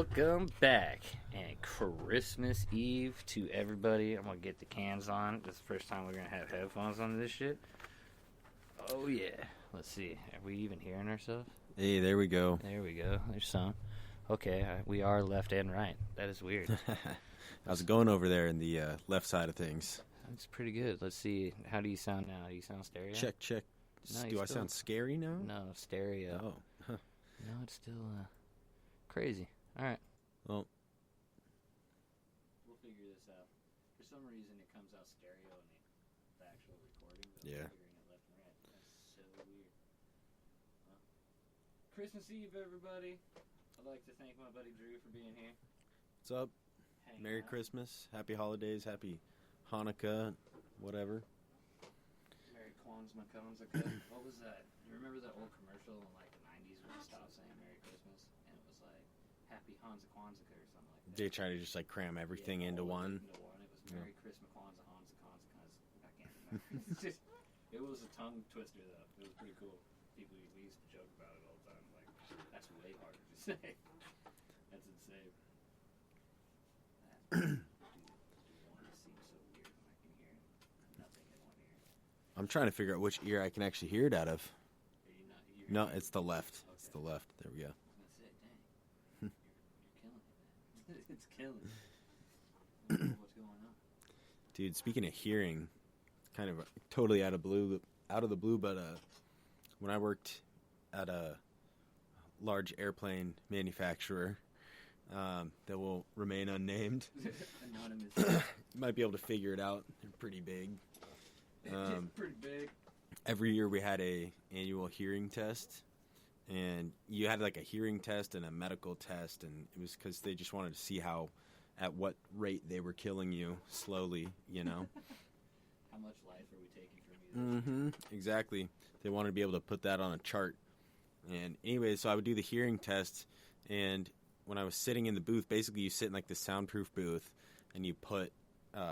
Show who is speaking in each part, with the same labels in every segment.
Speaker 1: Welcome back, and Christmas Eve to everybody. I'm gonna get the cans on. This is the first time we're gonna have headphones on this shit. Oh yeah. Let's see. Are we even hearing ourselves?
Speaker 2: Hey, there we go.
Speaker 1: There we go. There's some. Okay, we are left and right. That is weird.
Speaker 2: How's it going over there in the left side of things?
Speaker 1: It's pretty good. Let's see. How do you sound now? Do you sound stereo?
Speaker 2: Check.
Speaker 1: No,
Speaker 2: do I sound scary now?
Speaker 1: No, stereo.
Speaker 2: Oh. Huh.
Speaker 1: No, it's still crazy. All right.
Speaker 2: Well,
Speaker 1: we'll figure this out. For some reason, it comes out stereo in the actual recording. But
Speaker 2: yeah.
Speaker 1: I'm figuring it left and right. That's so weird. Well, Christmas Eve, everybody. I'd like to thank my buddy Drew for being here.
Speaker 2: what's up? Merry Christmas. Happy holidays. Happy Hanukkah. Whatever.
Speaker 1: Merry Kwanzaa. What was that? You remember that old commercial in like the 90s when they stopped saying Merry Christmas? And it was like Happy Kwanzaa or something like that.
Speaker 2: They try to just like cram everything into one.
Speaker 1: It was Merry Christmas, Kwanzaa. I can't remember. It was a tongue twister though. It was pretty cool. We used to joke about it all the time. Like, that's way harder to say. That's insane. Seems so weird when I can hear nothing in one ear.
Speaker 2: I'm trying to figure out which ear I can actually hear it out of. No, it's the left.
Speaker 1: Okay.
Speaker 2: It's the left. There we go.
Speaker 1: That's it. Dang. You're killing it, man. It's killing. I don't know what's going on.
Speaker 2: Dude, speaking of hearing, kind of totally out of the blue, but when I worked at a large airplane manufacturer that will remain unnamed,
Speaker 1: Anonymous.
Speaker 2: you might be able to figure it out. They're pretty big.
Speaker 1: It's pretty big.
Speaker 2: Every year we had a annual hearing test, and you had like a hearing test and a medical test, and it was because they just wanted to see at what rate they were killing you slowly, you know.
Speaker 1: How much life are we taking from you?
Speaker 2: Mm-hmm. Exactly. They wanted to be able to put that on a chart. And anyway, so I would do the hearing test, and when I was sitting in the booth, basically you sit in like the soundproof booth, and you put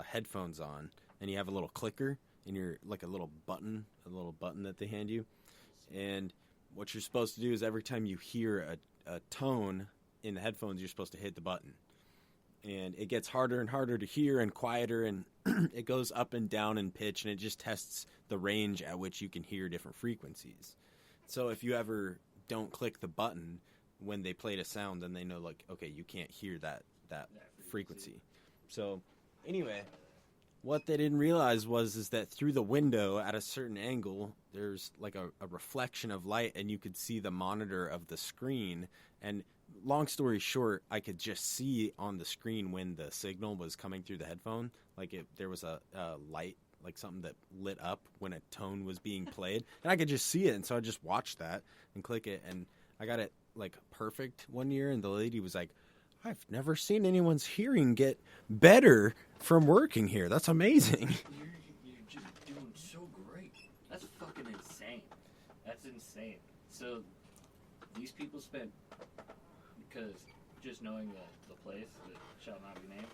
Speaker 2: headphones on, and you have a little clicker, and you're like a little button that they hand you. And what you're supposed to do is every time you hear a tone in the headphones, you're supposed to hit the button. And it gets harder and harder to hear and quieter, and it goes up and down in pitch, and it just tests the range at which you can hear different frequencies. So if you ever don't click the button when they played a sound, then they know, like, okay, you can't hear that frequency. So anyway, what they didn't realize is that through the window at a certain angle, there's like a reflection of light, and you could see the monitor of the screen. And long story short, I could just see on the screen when the signal was coming through the headphone, like there was a light, like something that lit up when a tone was being played, and I could just see it. And so I just watched that and click it, and I got it like perfect one year. And the lady was like, "I've never seen anyone's hearing get better from working here. That's amazing."
Speaker 1: You're just doing so great. That's fucking insane. That's insane. So these people spent, because just knowing the place that shall not be named,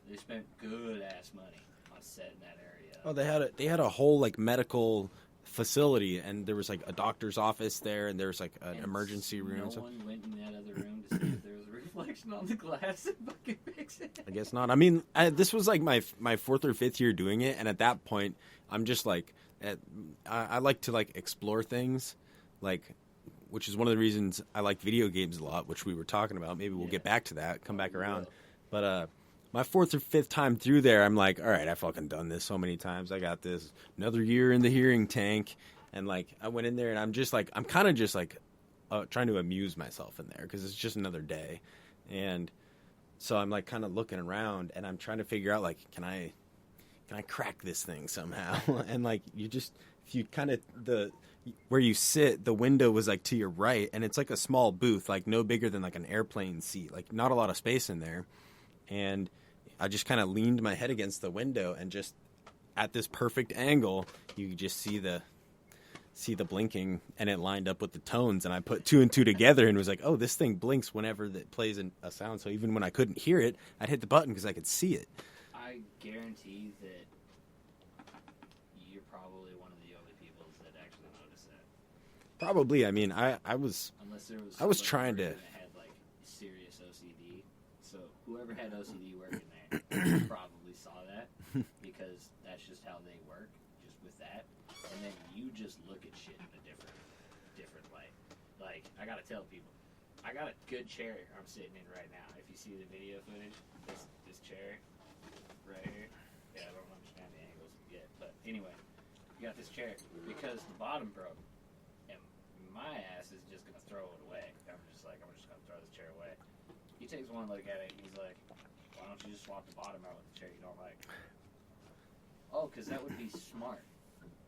Speaker 1: they spent good ass money on set in that area.
Speaker 2: Oh, they had a whole like medical facility, and there was like a doctor's office there, and there was like an emergency room.
Speaker 1: No one went in that other room to see if there was a reflection on the glass and fucking fix it.
Speaker 2: I guess not. I mean, this was like my fourth or fifth year doing it, and at that point, I'm just like, I like to like explore things, like, which is one of the reasons I like video games a lot, which we were talking about. Maybe we'll get back to that, come back around. But my fourth or fifth time through there, I'm like, all right, I've fucking done this so many times. I got this. Another year in the hearing tank. And like, I went in there, and I'm kind of just like trying to amuse myself in there, because it's just another day. And so I'm like kind of looking around, and I'm trying to figure out, like, can I crack this thing somehow? And like, if you kind of, where you sit, the window was like to your right, and it's like a small booth, like no bigger than like an airplane seat, like not a lot of space in there. And I just kind of leaned my head against the window, and just at this perfect angle, you could just see the blinking, and it lined up with the tones. And I put two and two together and was like, oh, this thing blinks whenever it plays a sound. So even when I couldn't hear it, I'd hit the button because I could see it.
Speaker 1: I guarantee that you're probably one of the only people that actually noticed that.
Speaker 2: Probably. I mean, I was
Speaker 1: Unless there was
Speaker 2: trying to.
Speaker 1: That had like serious OCD whoever had OCD working there probably saw that because that's just how they work, just with that. And then you just look at shit in a different light. Like, I gotta tell people, I got a good chair I'm sitting in right now. If you see the video footage, this chair right here. Yeah, I don't understand the angles yet, but anyway, you got this chair because the bottom broke, and my ass is just gonna throw it away. I'm just gonna throw this chair away. He takes one look at it, and he's like, "Why don't you just swap the bottom out with the chair you don't like?" Oh, because that would be smart.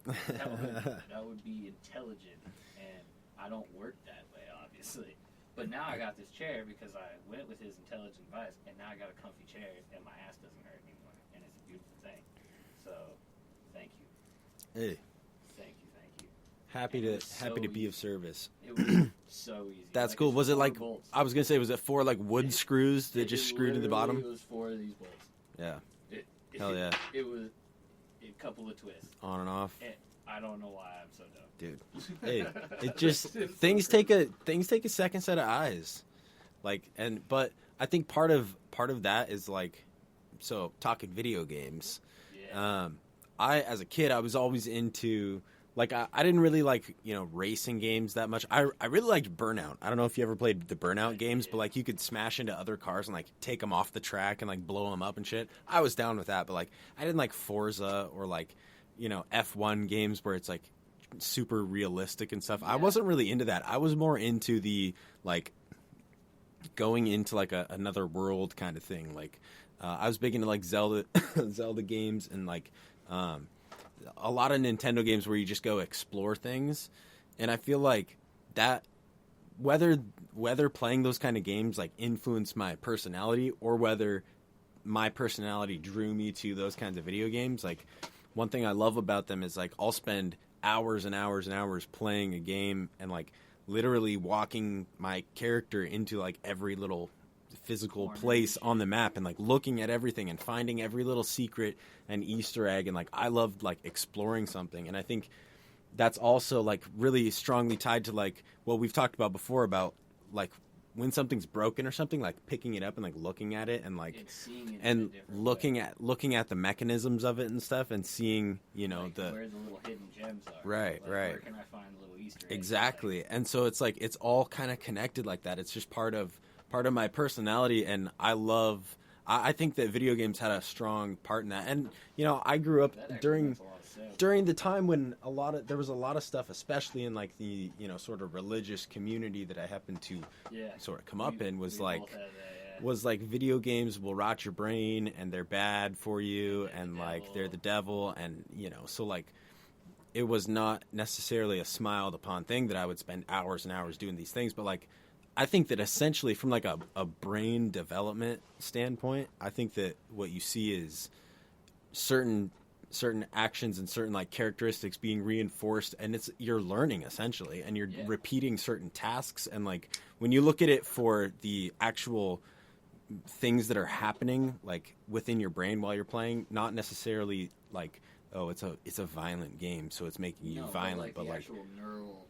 Speaker 1: That would be intelligent, and I don't work that way, obviously. But now I got this chair because I went with his intelligent advice, and now I got a comfy chair, and my ass doesn't hurt anymore, and it's a beautiful thing. So, thank you.
Speaker 2: Hey.
Speaker 1: Thank you.
Speaker 2: Happy to be of service.
Speaker 1: It was so easy.
Speaker 2: That's
Speaker 1: like,
Speaker 2: cool. Was it like
Speaker 1: bolts.
Speaker 2: I was gonna say? Was it 4 like wood screws that just screwed to the bottom?
Speaker 1: It was 4 of these bolts.
Speaker 2: Yeah. Hell yeah.
Speaker 1: It was a couple of twists.
Speaker 2: On and off.
Speaker 1: And I don't know why I'm so dumb.
Speaker 2: Dude, hey, it just things take a second set of eyes, but I think part of that is like, so talking video games.
Speaker 1: Yeah.
Speaker 2: I as a kid I was always into like I didn't really like racing games that much. I really liked Burnout. I don't know if you ever played the Burnout games, but like you could smash into other cars and like take them off the track and like blow them up and shit. I was down with that, but like I didn't like Forza or like F1 games where it's like super realistic and stuff. Yeah. I wasn't really into that. I was more into the like going into like another world kind of thing. Like I was big into like Zelda games and like a lot of Nintendo games where you just go explore things. And I feel like that whether playing those kind of games like influenced my personality or whether my personality drew me to those kinds of video games, like one thing I love about them is like I'll spend hours and hours and hours playing a game and like literally walking my character into like every little physical place on the map and like looking at everything and finding every little secret and Easter egg, and like I love like exploring something. And I think that's also like really strongly tied to like what we've talked about before about like when something's broken or something, like picking it up and like looking at it and like and looking at the mechanisms of it and stuff and seeing like
Speaker 1: where the little hidden gems are.
Speaker 2: Right.
Speaker 1: Where can I find little Easter eggs?
Speaker 2: Exactly. Like, and so it's like it's all kind of connected like that. It's just part of my personality, and I think that video games had a strong part in that. And I grew up during the time when there was a lot of stuff, especially in like the sort of religious community that I happened to sort of come up in, was like video games will rot your brain and they're bad for you and like they're the devil, and so like it was not necessarily a smiled upon thing that I would spend hours and hours doing these things, but like I think that essentially from like a brain development standpoint, I think that what you see is certain actions and certain like characteristics being reinforced, and you're learning essentially, and you're repeating certain tasks. And like when you look at it for the actual things that are happening like within your brain while you're playing, not necessarily like, oh, it's a violent game, so it's making you violent, but like
Speaker 1: actual neural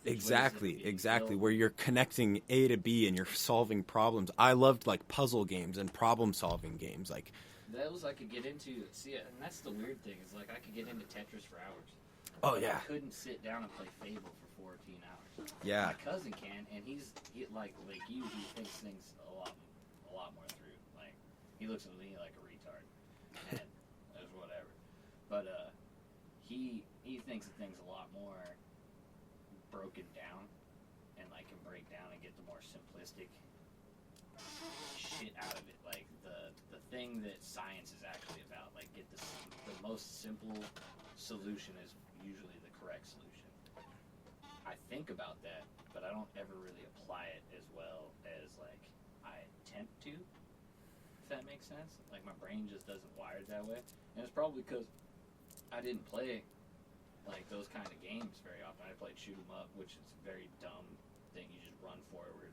Speaker 2: exactly where you're connecting A to B and you're solving problems. I loved like puzzle games and problem solving games. Like
Speaker 1: those I could get into. See, and that's the weird thing is like I could get into Tetris for hours.
Speaker 2: Oh yeah.
Speaker 1: I couldn't sit down and play Fable for 14 hours.
Speaker 2: Yeah.
Speaker 1: My cousin can, and he thinks things a lot more through. Like he looks at me like a retard, and that's whatever. But he thinks of things a lot more broken down, and like can break down and get the more simplistic shit out of it, like the thing that science is actually about. Like get the most simple solution is usually the correct solution. I think about that, but I don't ever really apply it as well as like I attempt to, if that makes sense. Like my brain just doesn't wire it that way, and it's probably because I didn't play like those kind of games very often. I played shoot 'em up, which is a very dumb thing. You just run forward,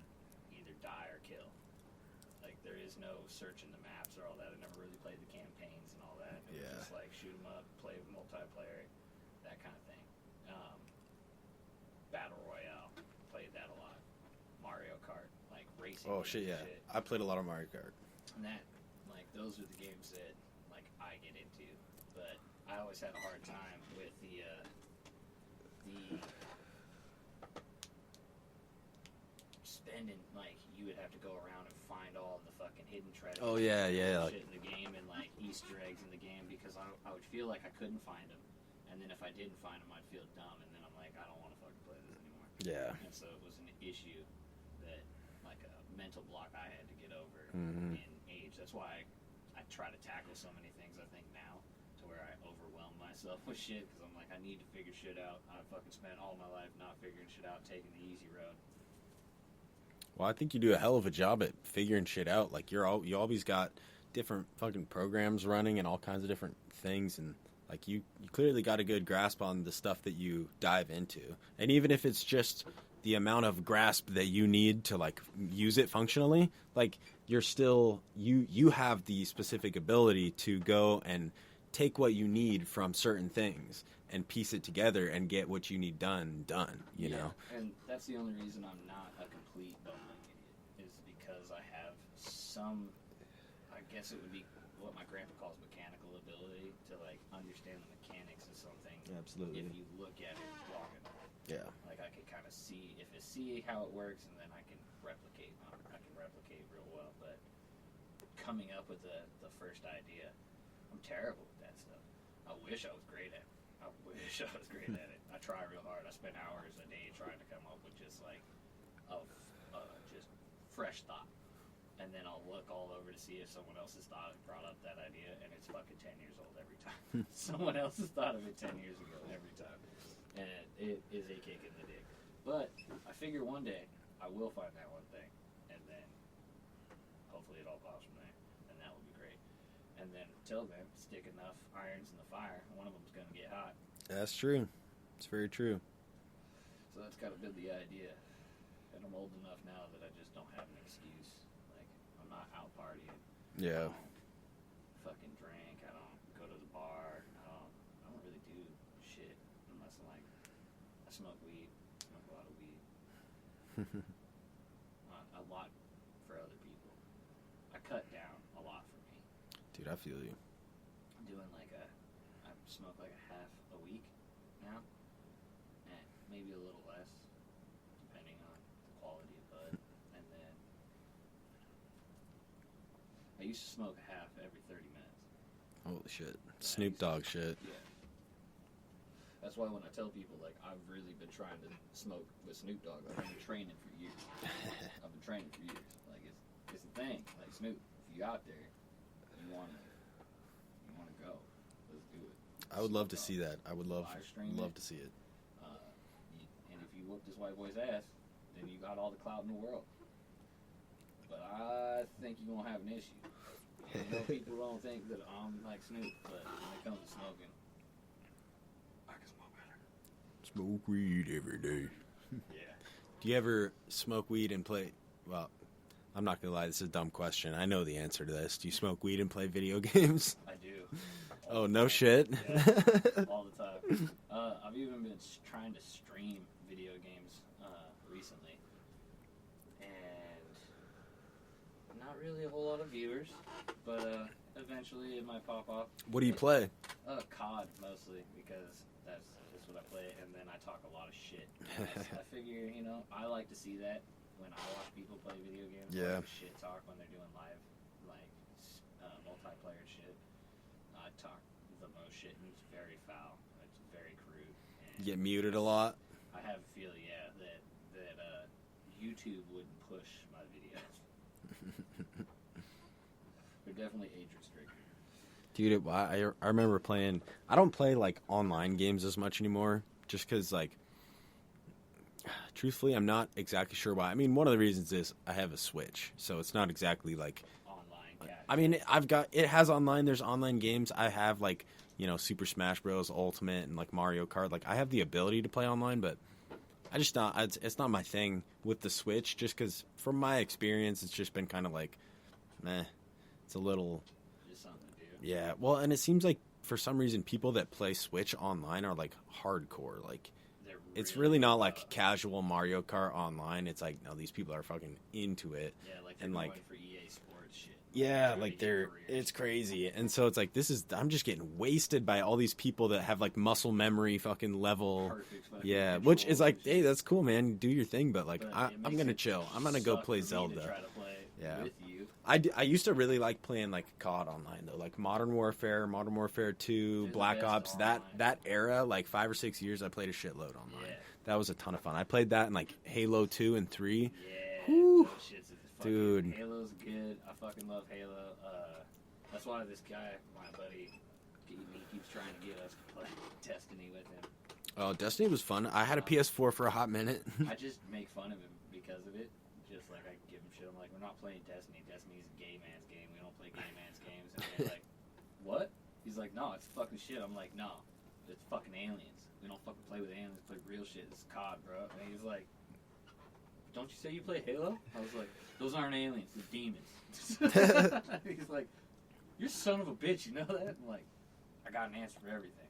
Speaker 1: either die or kill. Like there is no searching the maps or all that. I never really played the campaigns and all that. It was just like shoot 'em up, play multiplayer, that kind of thing. Battle Royale, played that a lot. Mario Kart, like racing.
Speaker 2: Oh shit, yeah.
Speaker 1: Shit.
Speaker 2: I played a lot of Mario Kart.
Speaker 1: And that, like, those are the games that, like, I get into. But I always had a hard time with the spending, like, you would have to go around and find all the fucking hidden treasures.
Speaker 2: Oh, yeah.
Speaker 1: Shit in the game and, like, Easter eggs in the game because I would feel like I couldn't find them. And then if I didn't find them, I'd feel dumb. And then I'm like, I don't want to fucking play this anymore.
Speaker 2: Yeah.
Speaker 1: And so it was an issue that, like, a mental block I had to get over
Speaker 2: Mm-hmm.
Speaker 1: in age. That's why I try to tackle so many things, I think, now, to where I overwhelm myself with shit, because I'm like, I need to figure shit out. I fucking spent all my life not figuring shit out, taking the easy road.
Speaker 2: Well, I think you do a hell of a job at figuring shit out. Like, you always got different fucking programs running and all kinds of different things, and like you clearly got a good grasp on the stuff that you dive into. And even if it's just the amount of grasp that you need to like use it functionally, like you're still you have the specific ability to go and take what you need from certain things and piece it together and get what you need done, you know?
Speaker 1: And that's the only reason I'm not a complete bumbling idiot, is because I have some, I guess it would be what my grandpa calls mechanical ability to, like, understand the mechanics of something.
Speaker 2: Absolutely.
Speaker 1: If you look at it long enough.
Speaker 2: Yeah.
Speaker 1: Like, I can kind of see how it works, and then I can replicate. I can replicate real well, but coming up with the first idea, I'm terrible with that stuff. I wish I was great at it. I try real hard. I spend hours a day trying to come up with just like just fresh thought, and then I'll look all over to see if someone else has brought up that idea, and it's fucking 10 years old every time. Someone else has thought of it 10 years ago every time, and it is a kick in the dick. But I figure one day I will find that one thing, and then hopefully it all pops from there, and that would be great. And then until then, stick enough irons in the fire, one of them's gonna get hot.
Speaker 2: That's true. It's very true.
Speaker 1: So that's kind of been the idea. And I'm old enough now that I just don't have an excuse. Like, I'm not out partying.
Speaker 2: Yeah.
Speaker 1: I don't fucking drink. I don't go to the bar. I don't really do shit unless I'm like, I smoke weed. I smoke a lot of weed. A lot for other people. I cut down a lot for me.
Speaker 2: Dude, I feel you.
Speaker 1: I'm doing like I smoke like a half a week now. And maybe a little less, depending on the quality of bud. And then I used to smoke a half every 30 minutes.
Speaker 2: Holy shit. Snoop Dogg shit.
Speaker 1: Yeah. That's why when I tell people, like, I've really been trying to smoke with Snoop Dogg, I've been training for years. Like, it's a thing. Like, Snoop, if you out there, you wanna go, let's do it.
Speaker 2: I would love to see that. I would love
Speaker 1: Live
Speaker 2: to see it.
Speaker 1: And if you whoop this white boy's ass, then you got all the clout in the world. But I think you're going to have an issue. I know people don't think that I'm like Snoop, but when it comes to smoking, I can smoke better.
Speaker 2: Smoke weed every day.
Speaker 1: Yeah.
Speaker 2: Do you ever smoke weed and play... Well, I'm not going to lie, this is a dumb question. I know the answer to this. Do you smoke weed and play video games?
Speaker 1: I do.
Speaker 2: Oh, no shit?
Speaker 1: Yeah, all the time. I've even been trying to stream video games recently. And not really a whole lot of viewers, but eventually it might pop off.
Speaker 2: What do you play?
Speaker 1: COD mostly, because that's what I play, and then I talk a lot of shit. I figure, I like to see that when I watch people play video games.
Speaker 2: Yeah.
Speaker 1: Like shit talk when they're doing live, like, multiplayer shit. I talk the most shit, and it's very foul. It's very crude. And
Speaker 2: You get muted a lot?
Speaker 1: I have a feeling, that YouTube wouldn't push my videos. They're definitely age restricted.
Speaker 2: Dude, I remember playing... I don't play, like, online games as much anymore, just because, like... Truthfully, I'm not exactly sure why. I mean, one of the reasons is I have a Switch, so it's not exactly, like...
Speaker 1: Online cat.
Speaker 2: I mean, it has online, there's online games. I have, like, Super Smash Bros. Ultimate and, like, Mario Kart. Like, I have the ability to play online, but it's not my thing with the Switch, just because, from my experience, it's just been kind of like, meh. It's a little...
Speaker 1: Just something to do.
Speaker 2: Yeah, well, and it seems like, for some reason, people that play Switch online are, like, hardcore. Like, it's really not, like, casual Mario Kart online. It's like, no, these people are fucking into it.
Speaker 1: Yeah, like, they're
Speaker 2: and
Speaker 1: going
Speaker 2: like,
Speaker 1: for EA Sports shit.
Speaker 2: Yeah,
Speaker 1: Really
Speaker 2: like
Speaker 1: good careers.
Speaker 2: it's crazy. And so it's like, I'm just getting wasted by all these people that have like muscle memory fucking level.
Speaker 1: Perfect fucking
Speaker 2: Yeah, which is
Speaker 1: controls
Speaker 2: like,
Speaker 1: and
Speaker 2: hey,
Speaker 1: shit.
Speaker 2: that's cool, man. Do your thing, but like,
Speaker 1: But
Speaker 2: I'm
Speaker 1: it makes
Speaker 2: gonna
Speaker 1: it
Speaker 2: chill. I'm gonna go
Speaker 1: suck
Speaker 2: play
Speaker 1: for me to
Speaker 2: Zelda.
Speaker 1: try to play
Speaker 2: Yeah.
Speaker 1: with you.
Speaker 2: I used to really like playing like COD online though, like Modern Warfare 2,
Speaker 1: They're the
Speaker 2: Black
Speaker 1: best
Speaker 2: Ops.
Speaker 1: online.
Speaker 2: That era, like 5 or 6 years, I played a shitload online.
Speaker 1: Yeah.
Speaker 2: That was a ton of fun. I played that in like Halo 2 and 3.
Speaker 1: Yeah,
Speaker 2: Whew.
Speaker 1: those shit's fucking,
Speaker 2: Dude.
Speaker 1: Halo's good. I fucking love Halo. That's why this guy, my buddy, he keeps trying to get us to play Destiny with him.
Speaker 2: Oh, Destiny was fun. I had a PS4 for a hot minute.
Speaker 1: I just make fun of him because of it. Just like I give him shit. I'm like, we're not playing Destiny. Destiny's a gay man's game. We don't play gay man's games. And he's like, what? He's like, no, it's fucking shit. I'm like, no, it's fucking aliens. We don't fucking play with aliens. We play real shit. It's COD, bro. And he's like, don't you say you play Halo? I was like, those aren't aliens. They're demons. He's like, you're a son of a bitch. You know that? I'm like, I got an answer for everything.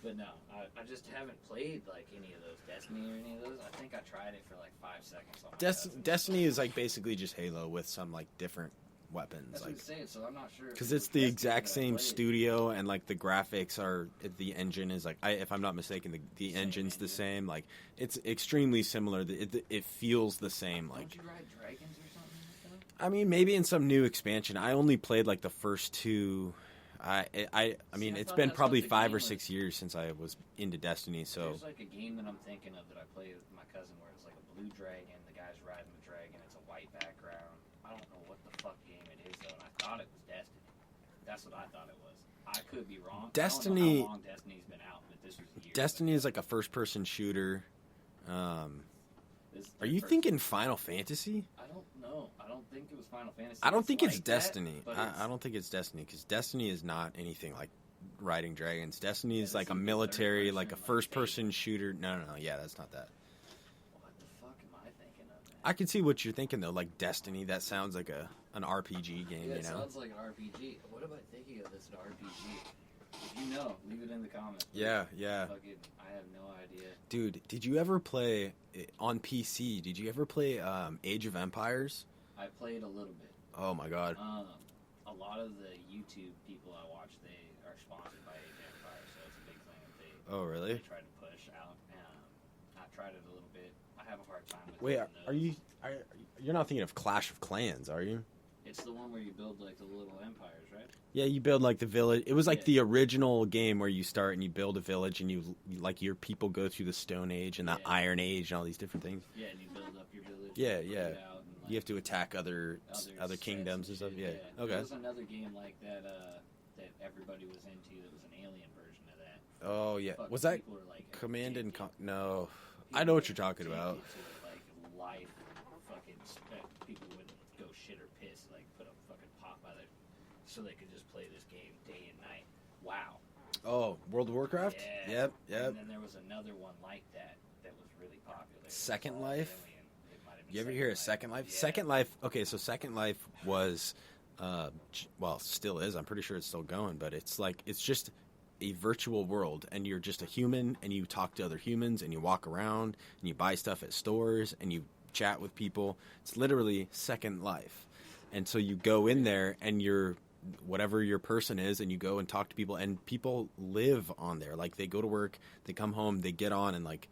Speaker 1: But no, I just haven't played like any of those Destiny or any of those. I think I tried it for like 5 seconds. On my cousin.
Speaker 2: Destiny is like basically just Halo with some like different weapons.
Speaker 1: That's
Speaker 2: Like,
Speaker 1: what I'm saying. So I'm not sure.
Speaker 2: because it's the exact same studio and like the graphics are, the engine is like, if I'm not mistaken, the
Speaker 1: Same
Speaker 2: engine's the
Speaker 1: engine.
Speaker 2: same. Like it's extremely similar. It feels the same. Like,
Speaker 1: Don't you ride dragons or something like that?
Speaker 2: I mean, maybe in some new expansion. I only played like the first two. I mean,
Speaker 1: I
Speaker 2: it's
Speaker 1: thought
Speaker 2: been
Speaker 1: that's
Speaker 2: probably
Speaker 1: what the
Speaker 2: 5
Speaker 1: game
Speaker 2: or
Speaker 1: was.
Speaker 2: 6 years since I was into Destiny. So
Speaker 1: There's like a game that I'm thinking of that I played with my cousin where it's like a blue dragon. The guy's riding the dragon. It's a white background. I don't know what the fuck game it is though, and I thought it was Destiny. That's what I thought it was. I could be wrong. I don't know
Speaker 2: Destiny-
Speaker 1: how long Destiny's been out, but this was years.
Speaker 2: Destiny is like a first-person shooter.
Speaker 1: This is
Speaker 2: Are
Speaker 1: their
Speaker 2: you
Speaker 1: first-
Speaker 2: thinking Final Fantasy?
Speaker 1: I don't know. I don't think it was Final Fantasy.
Speaker 2: I don't think it's
Speaker 1: like that,
Speaker 2: Destiny.
Speaker 1: but
Speaker 2: I don't think it's Destiny because Destiny is not anything like riding dragons. Destiny
Speaker 1: Yeah,
Speaker 2: is
Speaker 1: this
Speaker 2: like a
Speaker 1: is the
Speaker 2: military,
Speaker 1: third
Speaker 2: like a
Speaker 1: person, like,
Speaker 2: first-person shooter. No. Yeah, that's not that.
Speaker 1: What the fuck am I thinking of? Man?
Speaker 2: I can see what you're thinking though. Like Destiny, that sounds like an RPG game.
Speaker 1: Yeah,
Speaker 2: You
Speaker 1: it
Speaker 2: know?
Speaker 1: sounds like an RPG. What am I thinking of that's an RPG? If you know, leave it in the comments.
Speaker 2: Yeah.
Speaker 1: Fucking, I have no idea.
Speaker 2: Dude, did you ever play on PC? Did you ever play Age of Empires?
Speaker 1: I played a little bit.
Speaker 2: Oh my god.
Speaker 1: A lot of the YouTube people I watch, they are sponsored by Age of Empires, so it's a big thing that
Speaker 2: Oh
Speaker 1: they
Speaker 2: really?
Speaker 1: try to push out. I tried it a little bit. I have a hard time with
Speaker 2: Wait,
Speaker 1: hitting
Speaker 2: are
Speaker 1: those.
Speaker 2: you? You're not thinking of Clash of Clans, are you?
Speaker 1: It's the one where you build like the little empires, right?
Speaker 2: Yeah, you build like the village. It was like
Speaker 1: Yeah.
Speaker 2: the original game where you start and you build a village and you like your people go through the Stone Age and the
Speaker 1: Yeah.
Speaker 2: Iron Age and all these different things.
Speaker 1: Yeah, and you build up your village.
Speaker 2: Yeah,
Speaker 1: and put
Speaker 2: yeah.
Speaker 1: it out and, like,
Speaker 2: You have to attack other
Speaker 1: sets
Speaker 2: kingdoms and stuff.
Speaker 1: shit,
Speaker 2: Yeah. Okay.
Speaker 1: There was another game like that that everybody was into that was an alien version of that.
Speaker 2: Oh yeah.
Speaker 1: Fucking
Speaker 2: Was that
Speaker 1: people are, like,
Speaker 2: Command and
Speaker 1: addicted.
Speaker 2: No?
Speaker 1: People
Speaker 2: I know what
Speaker 1: are
Speaker 2: you're talking about.
Speaker 1: addicted to it, like life, fucking people wouldn't go shit or piss, like put a fucking pot by their, so they could just play this game day and night. Wow.
Speaker 2: Oh, World of Warcraft.
Speaker 1: Yeah.
Speaker 2: Yep.
Speaker 1: And then there was another one like that that was really popular. It was
Speaker 2: Second
Speaker 1: called
Speaker 2: Life?
Speaker 1: Alien. It might have been
Speaker 2: You ever hear of Second Life?
Speaker 1: Yeah.
Speaker 2: Second Life. Okay, so Second Life was, well, still is. I'm pretty sure it's still going, but it's just a virtual world, and you're just a human, and you talk to other humans, and you walk around, and you buy stuff at stores, and you chat with people. It's literally Second Life, and so you go in there, and you're whatever your person is, and you go and talk to people, and people live on there. Like they go to work, they come home, they get on, and like.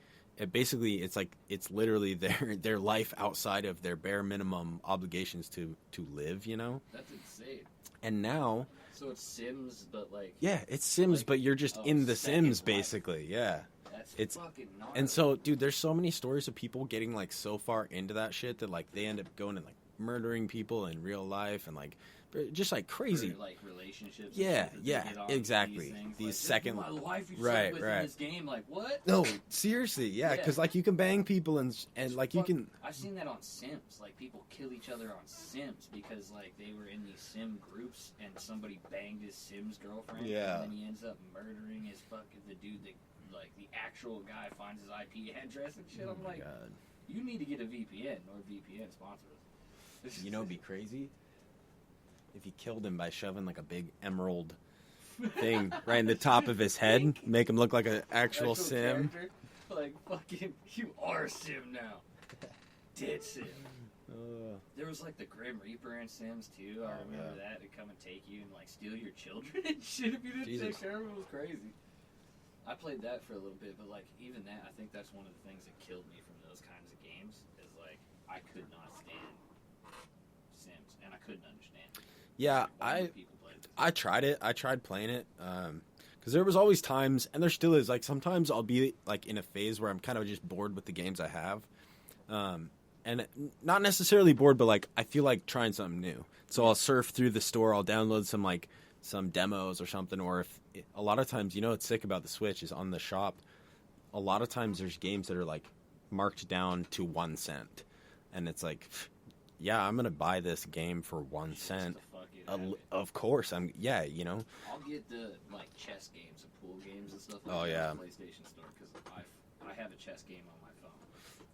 Speaker 2: Basically, it's literally their life outside of their bare minimum obligations to live, you know.
Speaker 1: That's insane.
Speaker 2: And now,
Speaker 1: So it's Sims, but like
Speaker 2: yeah, it's Sims,
Speaker 1: Like,
Speaker 2: but you're just
Speaker 1: oh,
Speaker 2: in the
Speaker 1: Second
Speaker 2: Sims,
Speaker 1: Life.
Speaker 2: basically. Yeah.
Speaker 1: that's
Speaker 2: it's-
Speaker 1: fucking gnarly.
Speaker 2: And so, dude, there's so many stories of people getting like so far into that shit that like they end up going and like murdering people in real life and like just like crazy.
Speaker 1: For, like relationships. and
Speaker 2: Yeah,
Speaker 1: shit that they
Speaker 2: yeah,
Speaker 1: get on
Speaker 2: exactly.
Speaker 1: These, things,
Speaker 2: These
Speaker 1: like,
Speaker 2: second-
Speaker 1: this is my life. You
Speaker 2: Right,
Speaker 1: with
Speaker 2: right.
Speaker 1: in this game, like what?
Speaker 2: No, seriously, yeah,
Speaker 1: Yeah.
Speaker 2: because like you can bang people and like you
Speaker 1: Fuck,
Speaker 2: can.
Speaker 1: I've seen that on Sims. Like people kill each other on Sims because like they were in these Sim groups and somebody banged his Sims girlfriend.
Speaker 2: Yeah.
Speaker 1: And then he ends up murdering his fucking the dude that like the actual guy finds his IP address and shit.
Speaker 2: Oh
Speaker 1: I'm
Speaker 2: my
Speaker 1: like,
Speaker 2: God.
Speaker 1: you need to get a VPN or VPN sponsor us.
Speaker 2: You know, it'd be crazy if you killed him by shoving like a big emerald thing right in the top of his head, make him look like an actual Sim.
Speaker 1: character. Like fucking, you are a Sim now. Dead Sim. There was like the Grim Reaper in Sims too. I remember that. It'd come and take you and like steal your children and shit if you didn't take care of them. It was crazy. I played that for a little bit, but like even that, I think that's one of the things that killed me from those kinds of games. Is like I could not stand Sims, and I couldn't understand.
Speaker 2: Yeah, I tried it. I tried playing it. Because there was always times, and there still is, like sometimes I'll be like in a phase where I'm kind of just bored with the games I have. And not necessarily bored, but like I feel like trying something new. So I'll surf through the store, I'll download some demos or something, or a lot of times, you know what's sick about the Switch is on the shop, a lot of times there's games that are like marked down to 1 cent. And it's like, yeah, I'm going to buy this game for 1 cent. Of course, you know.
Speaker 1: I'll get the like chess games and pool games and stuff like
Speaker 2: that
Speaker 1: on the PlayStation Store because I have a chess game on my phone.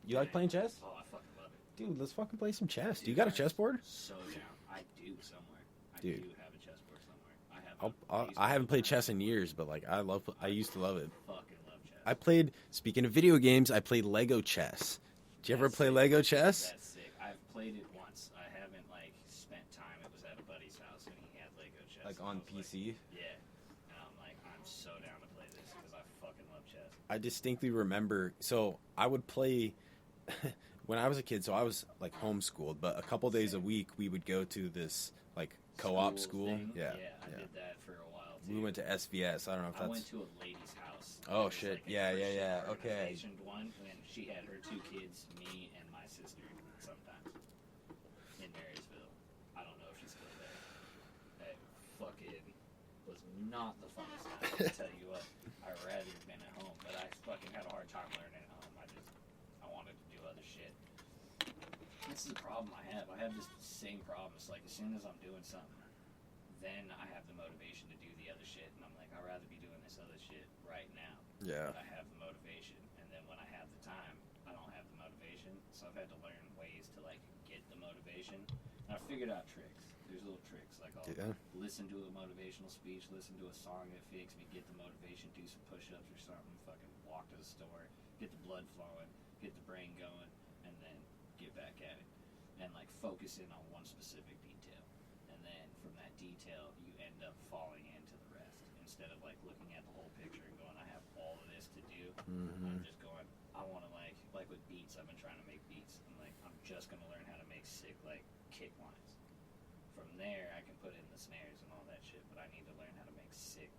Speaker 2: You like playing chess?
Speaker 1: Oh, I fucking love it.
Speaker 2: Dude, let's fucking play some chess. Do you got a chessboard?
Speaker 1: So down. I do somewhere. I do have a chessboard somewhere.
Speaker 2: I haven't played chess in years, but like I used to love it.
Speaker 1: Fucking love chess.
Speaker 2: I played, speaking of video games, I played Lego chess. Did you ever play Lego chess?
Speaker 1: That's sick. I've played it once. I haven't like spent time. It was at a buddy's house and he had Lego chess.
Speaker 2: Like on PC?
Speaker 1: Like, yeah. And I'm like, I'm so down to play this because I fucking love chess.
Speaker 2: I distinctly remember, so I would play when I was a kid, so I was like homeschooled, but a couple days a week we would go to this like co-op school.
Speaker 1: Yeah, I did that for a while too.
Speaker 2: We went to SVS. I don't know if that's...
Speaker 1: I went to a lady's house.
Speaker 2: Oh shit!
Speaker 1: Like
Speaker 2: yeah. Okay.
Speaker 1: One, and she had her 2 kids, me and my sister, sometimes in Marysville. I don't know if she's still there. It fucking was not the funnest time. I tell you what, I'd rather have been at home, but I fucking had a hard time learning at home. I wanted to do other shit. This is the problem I have. I have this same problem. It's like as soon as I'm doing something, then I have the motivation to do the other shit, and I'm like, I'd rather be doing this other shit right now.
Speaker 2: Yeah.
Speaker 1: But I have the motivation, and then when I have the time, I don't have the motivation. So I've had to learn ways to like get the motivation. And I figured out tricks. There's little tricks like I'll listen to a motivational speech, listen to a song that makes me get the motivation, do some push-ups or something, fucking walk to the store, get the blood flowing, get the brain going, and then get back at it. And like focus in on one specific detail. And then from that detail, you end up falling into the rest. Instead of like looking at the whole picture and going, I have all of this to do. I'm just going, I want to like with beats, I've been trying to make beats. I'm just going to learn how to make sick like kick lines. From there, I can put in the snares and all that shit, but I need to learn how to make sick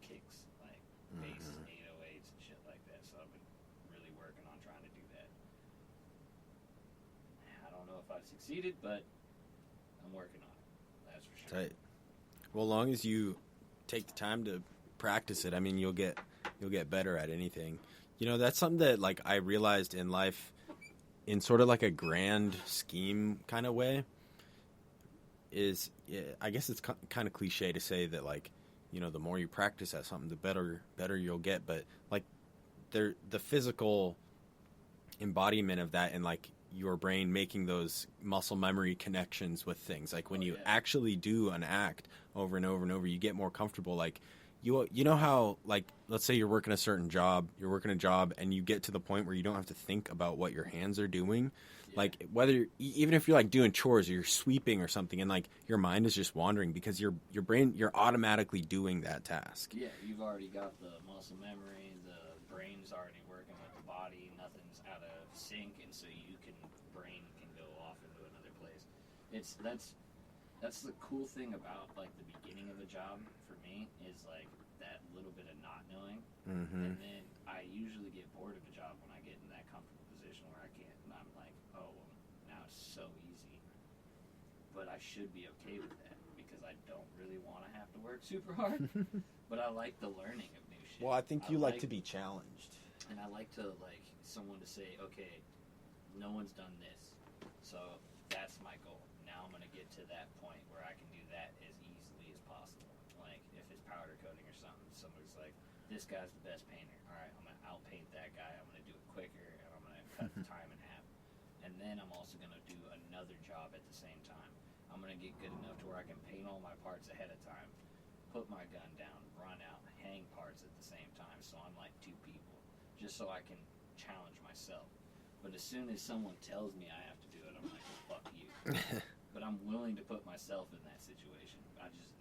Speaker 1: kicks, like bass 808s and shit like that. So I've been really working on trying to do that. I don't know if I've succeeded, but I'm working on it. That's for sure.
Speaker 2: Tight. Well, as long as you take the time to practice it, I mean, you'll get better at anything. You know, that's something that like I realized in life, in sort of like a grand scheme kind of way. Is I guess it's kind of cliche to say that like, you know, the more you practice at something, the better you'll get. But like, the physical embodiment of that and like your brain making those muscle memory connections with things. Like when you actually do an act over and over and over, you get more comfortable. Like you know how like let's say you're working a job and you get to the point where you don't have to think about what your hands are doing. Like whether even if you're like doing chores or you're sweeping or something and like your mind is just wandering because your brain, you're automatically doing that task.
Speaker 1: Yeah, you've already got the muscle memory, the brain's already working with the body, nothing's out of sync, and so brain can go off into another place. That's the cool thing about like the beginning of a job for me is like that little bit of not knowing, and then I usually get bored of a job when I get in that comfortable position where I can't. And I'm like, oh, well, now it's so easy. But I should be okay with that because I don't really want to have to work super hard. But I like the learning of new shit.
Speaker 2: Well, I think you like to be challenged.
Speaker 1: And I like to like someone to say, okay, no one's done this, so that's my goal. Now I'm going to get to that point where I can do that as easily as possible. Like if it's powder coating or something, somebody's like, this guy's the best painter. All right, I'm going to outpaint that guy. I'm going to do it quicker, and I'm going to cut the time in half. And then I'm also going to do another job at the same time. I'm going to get good enough to where I can paint all my parts ahead of time, put my gun down, run out, hang parts at the same time. So I'm like 2 people, just so I can challenge myself. But as soon as someone tells me I have to do it, I'm I'm like, fuck you. But I'm willing to put myself in that situation.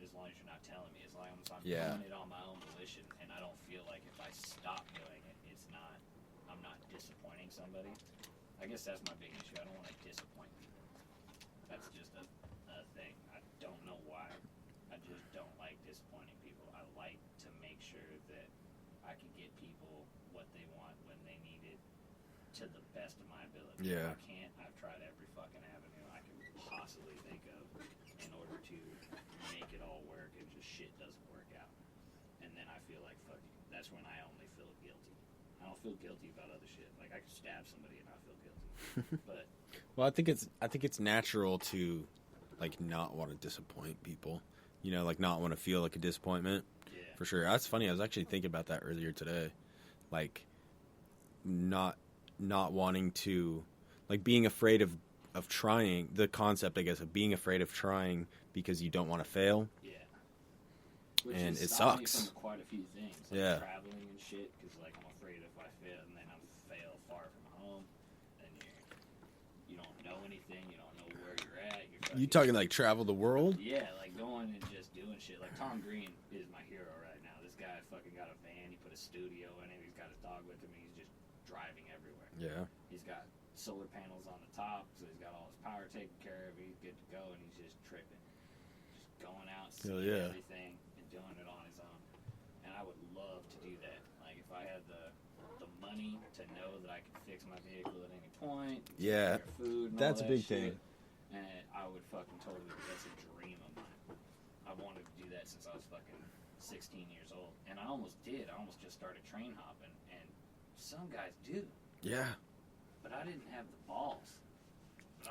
Speaker 1: As long as you're not telling me, as long as I'm doing it on my own volition, and I don't feel like if I stop doing it, I'm not disappointing somebody. I guess that's my big issue. I don't want to disappoint people. That's just a thing. I don't know why. I just don't like disappointing people. I like to make sure that I can get people what they want when they need it to the best of my ability.
Speaker 2: Yeah.
Speaker 1: If I can't, I've tried every fucking avenue I can possibly think of in order to make it all work, and just shit doesn't work out. And then I feel like, fuck you. That's when I only feel guilty. I don't feel guilty about other shit. Like, I could stab somebody and I feel guilty. But
Speaker 2: well, I think it's natural to like not want to disappoint people. You know, like not want to feel like a disappointment.
Speaker 1: yeah.
Speaker 2: For sure. That's funny. I was actually thinking about that earlier today. Like not wanting to, like being afraid of trying, the concept, I guess, of being afraid of trying because you don't want to fail.
Speaker 1: Yeah. Which
Speaker 2: And
Speaker 1: has
Speaker 2: it
Speaker 1: stopped me
Speaker 2: sucks.
Speaker 1: from quite a few things. Like
Speaker 2: Yeah.
Speaker 1: traveling and shit, because like I'm afraid if I fail, and then I fail far from home, then you don't know anything, you don't know where you're at.
Speaker 2: You talking like travel the world?
Speaker 1: Yeah, like going and just doing shit. Like Tom Green is my hero right now. This guy fucking got a van, he put a studio in it, he's got his dog with him, and he's just driving everywhere.
Speaker 2: Yeah.
Speaker 1: He's got solar panels on the top, so he's got all his power taken care of, he's good to go, and he's just tripping. Just going out, seeing everything, and doing it on his own. And I would love to do that. Like, if I had the money to know that I could fix my vehicle at any point,
Speaker 2: Yeah.
Speaker 1: prepare food and
Speaker 2: That's
Speaker 1: all
Speaker 2: a
Speaker 1: that
Speaker 2: big
Speaker 1: shit,
Speaker 2: thing.
Speaker 1: and I would fucking totally, that's a dream of mine. I wanted to do that since I was fucking 16 years old. And I almost did. I almost just started train hopping. And some guys do.
Speaker 2: Yeah.
Speaker 1: But I didn't have the balls.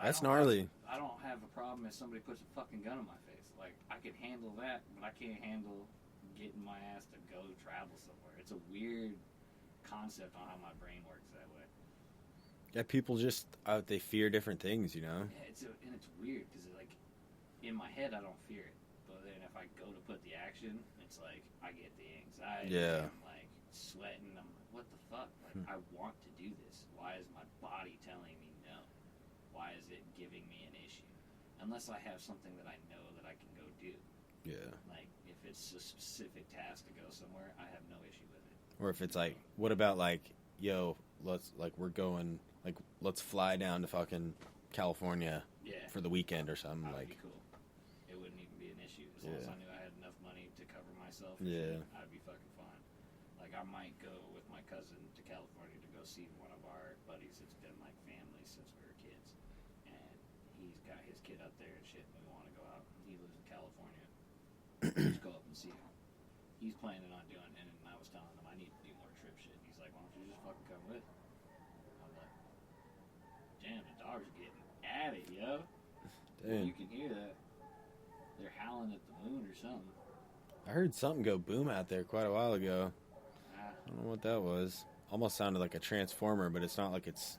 Speaker 2: That's gnarly.
Speaker 1: I don't have a problem if somebody puts a fucking gun in my face. Like, I can handle that, but I can't handle getting my ass to go travel somewhere. It's a weird concept on how my brain works that way.
Speaker 2: Yeah, people just they fear different things, you know.
Speaker 1: Yeah, and it's weird because like in my head I don't fear it, but then if I go to put the action, it's like I get the anxiety.
Speaker 2: Yeah.
Speaker 1: I'm like sweating. I'm like, what the fuck? Like I want to do this. Why is my body telling me no? Why is it giving me an issue? Unless I have something that I know that I can go do.
Speaker 2: Yeah.
Speaker 1: Like if it's a specific task to go somewhere, I have no issue with it.
Speaker 2: Or if it's like, what about like, yo, let's fly down to fucking California
Speaker 1: Yeah.
Speaker 2: for the weekend or something.
Speaker 1: That would
Speaker 2: Like,
Speaker 1: be cool. It wouldn't even be an issue as long as I knew I had enough money to cover myself.
Speaker 2: Yeah.
Speaker 1: I'd be fucking fine. Like I might go with my cousin to California to go see one of our buddies that's been like family since we were kids, and he's got his kid up there and shit. And we want to go out. He lives in California. Just go up and see him. He's planning on doing it, and I was telling him I need to do more trip shit. And he's like, why don't you just fucking come with? I'm like, damn, the dogs are getting at it, yo.
Speaker 2: damn.
Speaker 1: You can hear that. They're howling at the moon or something.
Speaker 2: I heard something go boom out there quite a while ago.
Speaker 1: Ah,
Speaker 2: I don't know what that was. Almost sounded like a transformer, but it's not like it's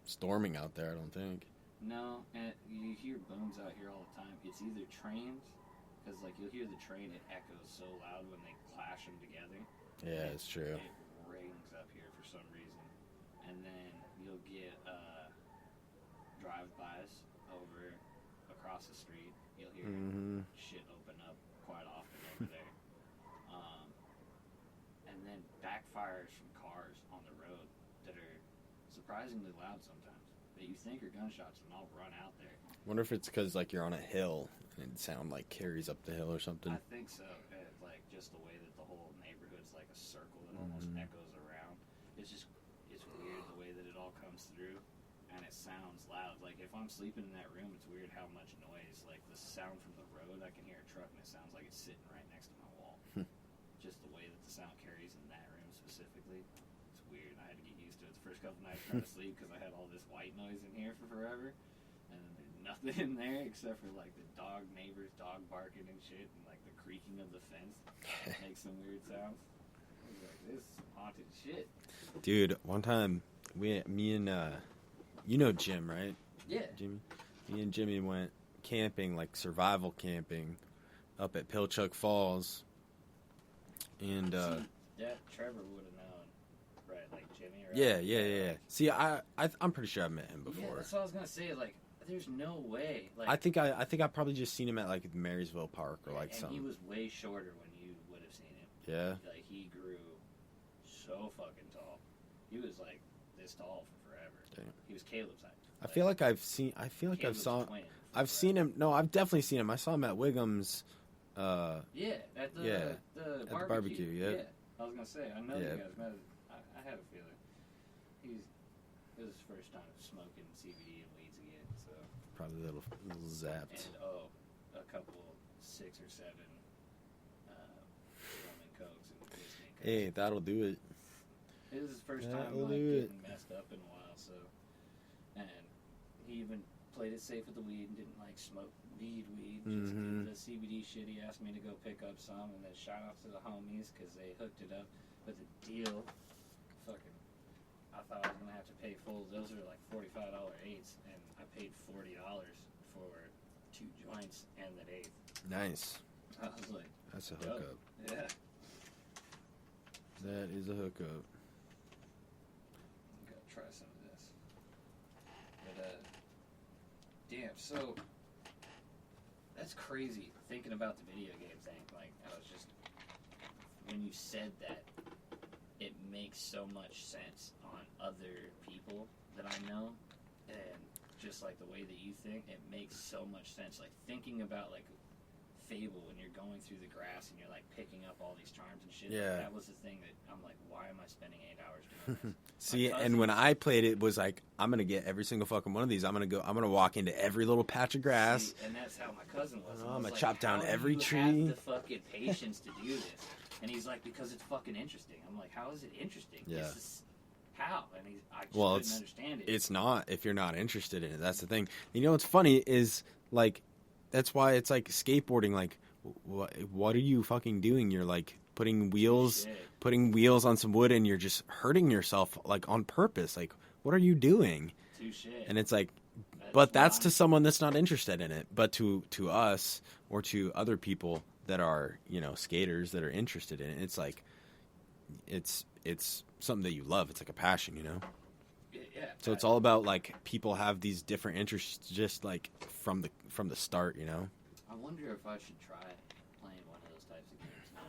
Speaker 2: storming out there, I don't think.
Speaker 1: no, and you hear booms out here all the time. It's either trains, because like you'll hear the train, it echoes so loud when they clash them together.
Speaker 2: Yeah, it's true.
Speaker 1: It rings up here for some reason. And then you'll get drive-bys over across the street. You'll hear
Speaker 2: Mm-hmm.
Speaker 1: shit open up quite often over there. And then backfires from cars on the road that are surprisingly loud sometimes. That you think are gunshots and I'll run out there.
Speaker 2: Wonder if it's because like you're on a hill and it sound like carries up the hill or something.
Speaker 1: I think so. Like just the way that the whole neighborhood's like a circle that almost echoes around. It's weird the way that it all comes through, and it sounds loud. Like if I'm sleeping in that room, it's weird how much noise. Like the sound from the road, I can hear a truck and it sounds like it's sitting right next to my wall. Just the way that the sound carries in that room specifically, it's weird. I had to get used to it the first couple nights trying to sleep because I had all this white noise in here for forever. And then there's nothing in there except for like the neighbors dog barking and shit, and like the creaking of the fence makes some weird sounds. I was like, this is some haunted shit.
Speaker 2: Dude, one time me and you know Jim, right?
Speaker 1: Yeah.
Speaker 2: Jimmy. Me and Jimmy went camping, like survival camping, up at Pilchuck Falls. And
Speaker 1: Yeah, Trevor would have known, right? Like Jimmy, right?
Speaker 2: yeah. See, I'm pretty sure I've met him
Speaker 1: Yeah,
Speaker 2: before.
Speaker 1: that's what I was gonna say. Like, There's no way. Like,
Speaker 2: I think I probably just seen him at like Marysville Park or like
Speaker 1: and
Speaker 2: something.
Speaker 1: he was way shorter when you would have seen him.
Speaker 2: Yeah.
Speaker 1: Like, he grew so fucking tall. He was like this tall for forever.
Speaker 2: Damn.
Speaker 1: He was Caleb's height.
Speaker 2: I feel like I've seen I've seen him. No, I've definitely seen him. I saw him at Wiggum's.
Speaker 1: Yeah, at the
Speaker 2: barbecue, yeah.
Speaker 1: I was gonna say, I know
Speaker 2: Yeah.
Speaker 1: you guys met. I had a feeling. It was his first time smoking CBD and weeds again, so.
Speaker 2: Probably a little zapped.
Speaker 1: And a couple 6 or 7 rum and cokes and whiskey.
Speaker 2: Hey, that'll do it.
Speaker 1: It was his first time
Speaker 2: That'll
Speaker 1: like
Speaker 2: do it.
Speaker 1: getting messed up in a while, so. And he even played it safe with the weed and didn't like smoke weed. Just did the CBD shit. He asked me to go pick up some, and then shout out to the homies because they hooked it up with a deal. Fucking, I thought I was gonna have to pay full. Those are like $45 eighths, and I paid $40 for 2 joints and that eighth.
Speaker 2: Nice.
Speaker 1: I was like,
Speaker 2: That's a
Speaker 1: dope.
Speaker 2: hookup.
Speaker 1: Yeah.
Speaker 2: That is a hookup.
Speaker 1: I'm gonna try some of this. But damn. So that's crazy thinking about the video game thing. Like, I was just, when you said that, it makes so much sense on other people that I know, and just like the way that you think, it makes so much sense. Like, thinking about like Fable when you're going through the grass and you're like picking up all these charms and shit.
Speaker 2: Yeah.
Speaker 1: Like, that was the thing that I'm like, why am I spending 8 hours doing this?
Speaker 2: See, and when I played it, was like, I'm gonna get every single fucking one of these. I'm gonna walk into every little patch of grass.
Speaker 1: See, and that's how my cousin was.
Speaker 2: Oh,
Speaker 1: I
Speaker 2: I'm
Speaker 1: was
Speaker 2: gonna
Speaker 1: like,
Speaker 2: chop down
Speaker 1: how
Speaker 2: every
Speaker 1: do you
Speaker 2: tree.
Speaker 1: have the fucking patience to do this? And he's like, because it's fucking interesting. I'm like, how is it interesting?
Speaker 2: Yeah.
Speaker 1: It's just, how? And I just
Speaker 2: Well,
Speaker 1: couldn't understand it.
Speaker 2: It's not if you're not interested in it. That's the thing. You know what's funny is like, that's why it's like skateboarding. Like, what are you fucking doing? You're like putting wheels on some wood, and you're just hurting yourself like on purpose. Like, what are you doing?
Speaker 1: Touche.
Speaker 2: And it's like, but that's to someone that's not interested in it. But to us or to other people that are, you know, skaters that are interested in it, it's like, it's something that you love. It's like a passion, you know?
Speaker 1: Yeah.
Speaker 2: So it's all about like people have these different interests just like from the start, you know?
Speaker 1: I wonder if I should try playing one of those types of games now.